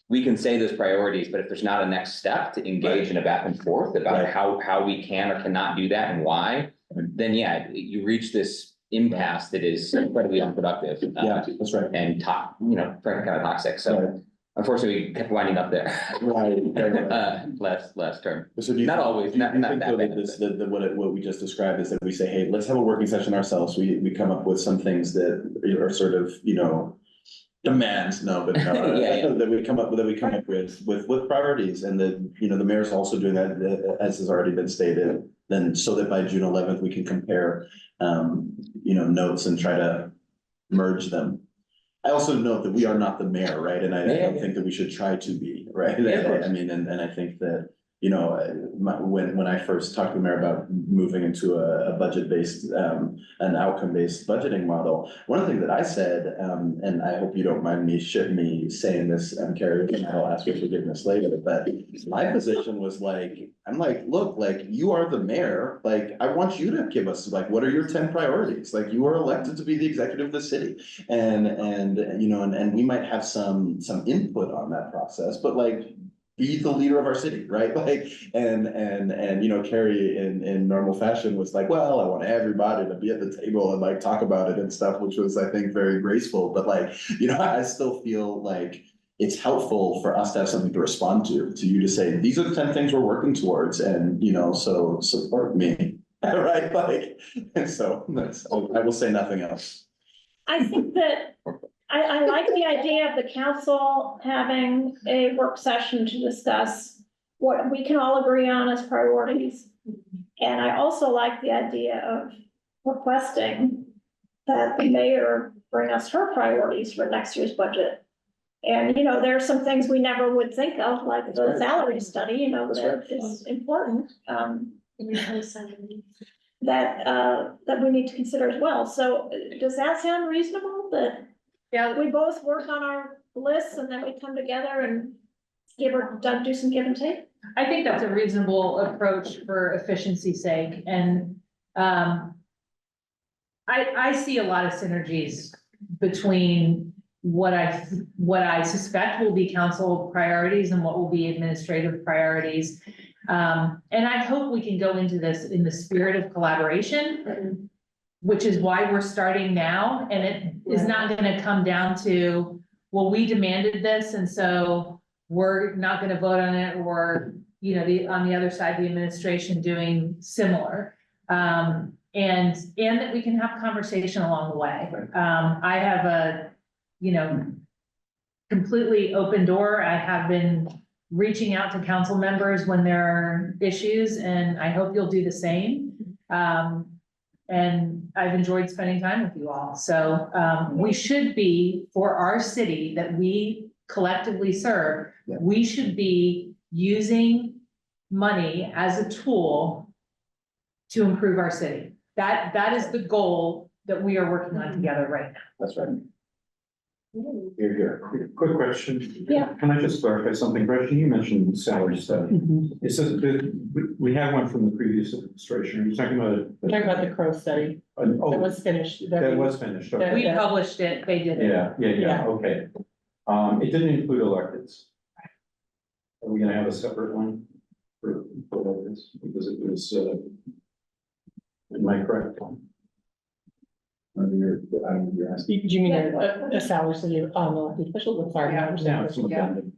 we can say those priorities, but if there's not a next step to engage in a back and forth about how we can or cannot do that and why, then yeah, you reach this impasse that is incredibly unproductive. Yeah, that's right. And frankly, kind of toxic. So unfortunately, we kept winding up there. Last term. So do you not always, not that bad. What we just described is that we say, hey, let's have a working session ourselves. We come up with some things that are sort of, demands, that we come up with priorities, and the mayor's also doing that, as has already been stated. Then so that by June 11th, we can compare, notes and try to merge them. I also note that we are not the mayor, right? And I don't think that we should try to be, right? And I think that, when I first talked to the mayor about moving into a budget-based, an outcome-based budgeting model, one of the things that I said, and I hope you don't mind me saying this, Carrie, and I'll ask for forgiveness later, but my position was I'm look, you are the mayor, I want you to give us, what are your 10 priorities? You are elected to be the executive of the city. And we might have some input on that process, but be the leader of our city, right? Carrie in normal fashion was well, I want everybody to be at the table and talk about it and stuff, which was, I think, very graceful. But I still feel it's helpful for us to have something to respond to you to say, these are the 10 things we're working towards, and so support me. Right? And so I will say nothing else. I think that I like the idea of the council having a work session to discuss what we can all agree on as priorities. And I also like the idea of requesting that the mayor bring us her priorities for next year's budget. And, there are some things we never would think of, like the salary study, that is important. That we need to consider as well. So does that sound reasonable, that we both work on our lists and then we come together and do some give and take? I think that's a reasonable approach for efficiency's sake, and I see a lot of synergies between what I suspect will be council priorities and what will be administrative priorities. And I hope we can go into this in the spirit of collaboration, which is why we're starting now. And it is not gonna come down to, well, we demanded this, and so we're not gonna vote on it, or, you know, on the other side, the administration doing similar. And that we can have conversation along the way. I have a, you know, completely open door. I have been reaching out to council members when there are issues, and I hope you'll do the same. And I've enjoyed spending time with you all. So, we should be, for our city that we collectively serve, we should be using money as a tool to improve our city. That is the goal that we are working on together right now. That's right. Here, here. Quick question. Yeah. Can I just clarify something? Gretchen, you mentioned salary study. It says that we have one from the previous administration. Are you talking about? We're talking about the Crow study that Oh, was finished. that was finished. Okay. We published it, they did it. Yeah, okay. It didn't include electeds. Are we gonna have a separate one for electeds? Because it was, am I correct? You're asking. Do you mean a salary study of elected officials? I'm sorry, I Yeah, it's understand.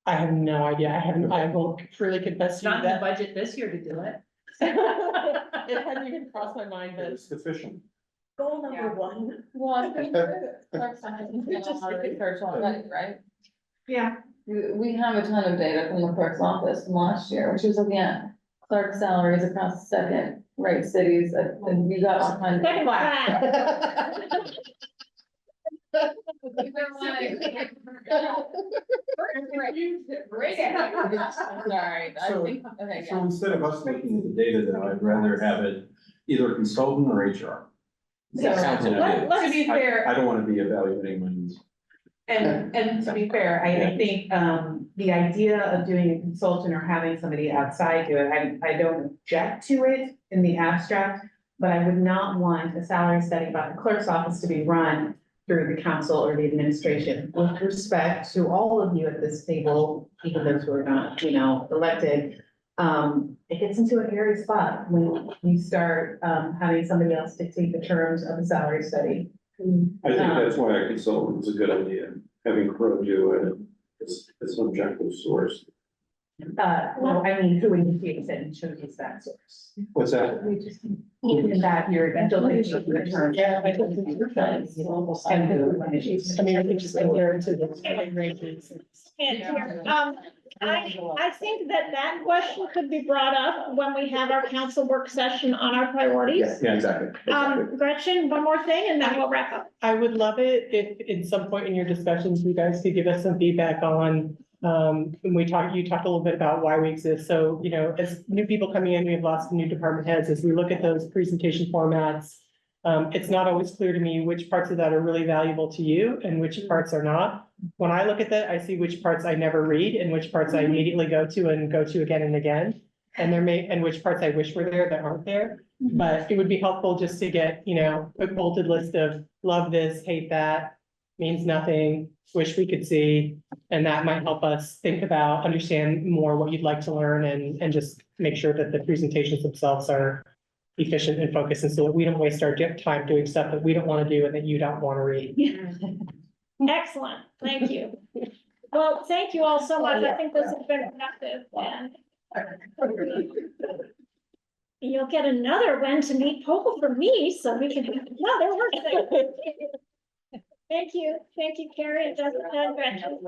I have no idea. I will freely confess It's to you not in the that. budget this year to do it. It hadn't even crossed my mind, but. It's deficient. Goal number one. Well, I'm pretty sure the clerk's office is gonna have research already, right? Yeah. We have a ton of data from the clerk's office from last year, which was looking at clerk salaries across second rate cities, and we got all kinds of. Second class. Sorry, I So- think, okay, So yeah. instead of us looking at the data, then I'd rather have it either consultant or HR. Council would do. Let's To be fair, I don't want to be evaluating my. and to be fair, I think, the idea of doing a consultant or having somebody outside do it, I don't object to it in the abstract, but I would not want a salary study about the clerk's office to be run through the council or the administration. With respect to all of you at this table, even those who are not, you know, elected, it gets into a hairy spot when you start, having somebody else dictate the terms of the salary study. I think that's why a consultant is a good idea, having Crow do it, it's an objective source. Well, I mean, who initiates it and should use that source. What's that? We just, in that you're deleting the term. Yeah, I think it's. And who initiates. I mean, I think just compare it to the ranges. I think that question could be brought up when we have our council work session on our priorities. Yeah, exactly. Gretchen, one more thing and then we'll wrap up. I would love it if at some point in your discussions, you guys could give us some feedback on, when you talked a little bit about why we exist. So, you know, as new people coming in, we have lots of new department heads. As we look at those presentation formats, it's not always clear to me which parts of that are really valuable to you and which parts are not. When I look at that, I see which parts I never read and which parts I immediately go to again and again. And which parts I wish were there that aren't there. But it would be helpful just to get, you know, a bolted list of love this, hate that, means nothing, wish we could see. And that might help us think about, understand more what you'd like to learn and just make sure that the presentations themselves are efficient and focused, and so that we don't waste our time doing stuff that we don't want to do and that you don't want to read. Excellent, thank you. Well, thank you all so much. I think this has been productive and you'll get another one to meet Pocal from me, so we can have another work session. Thank you, Carrie and Jessica and Gretchen.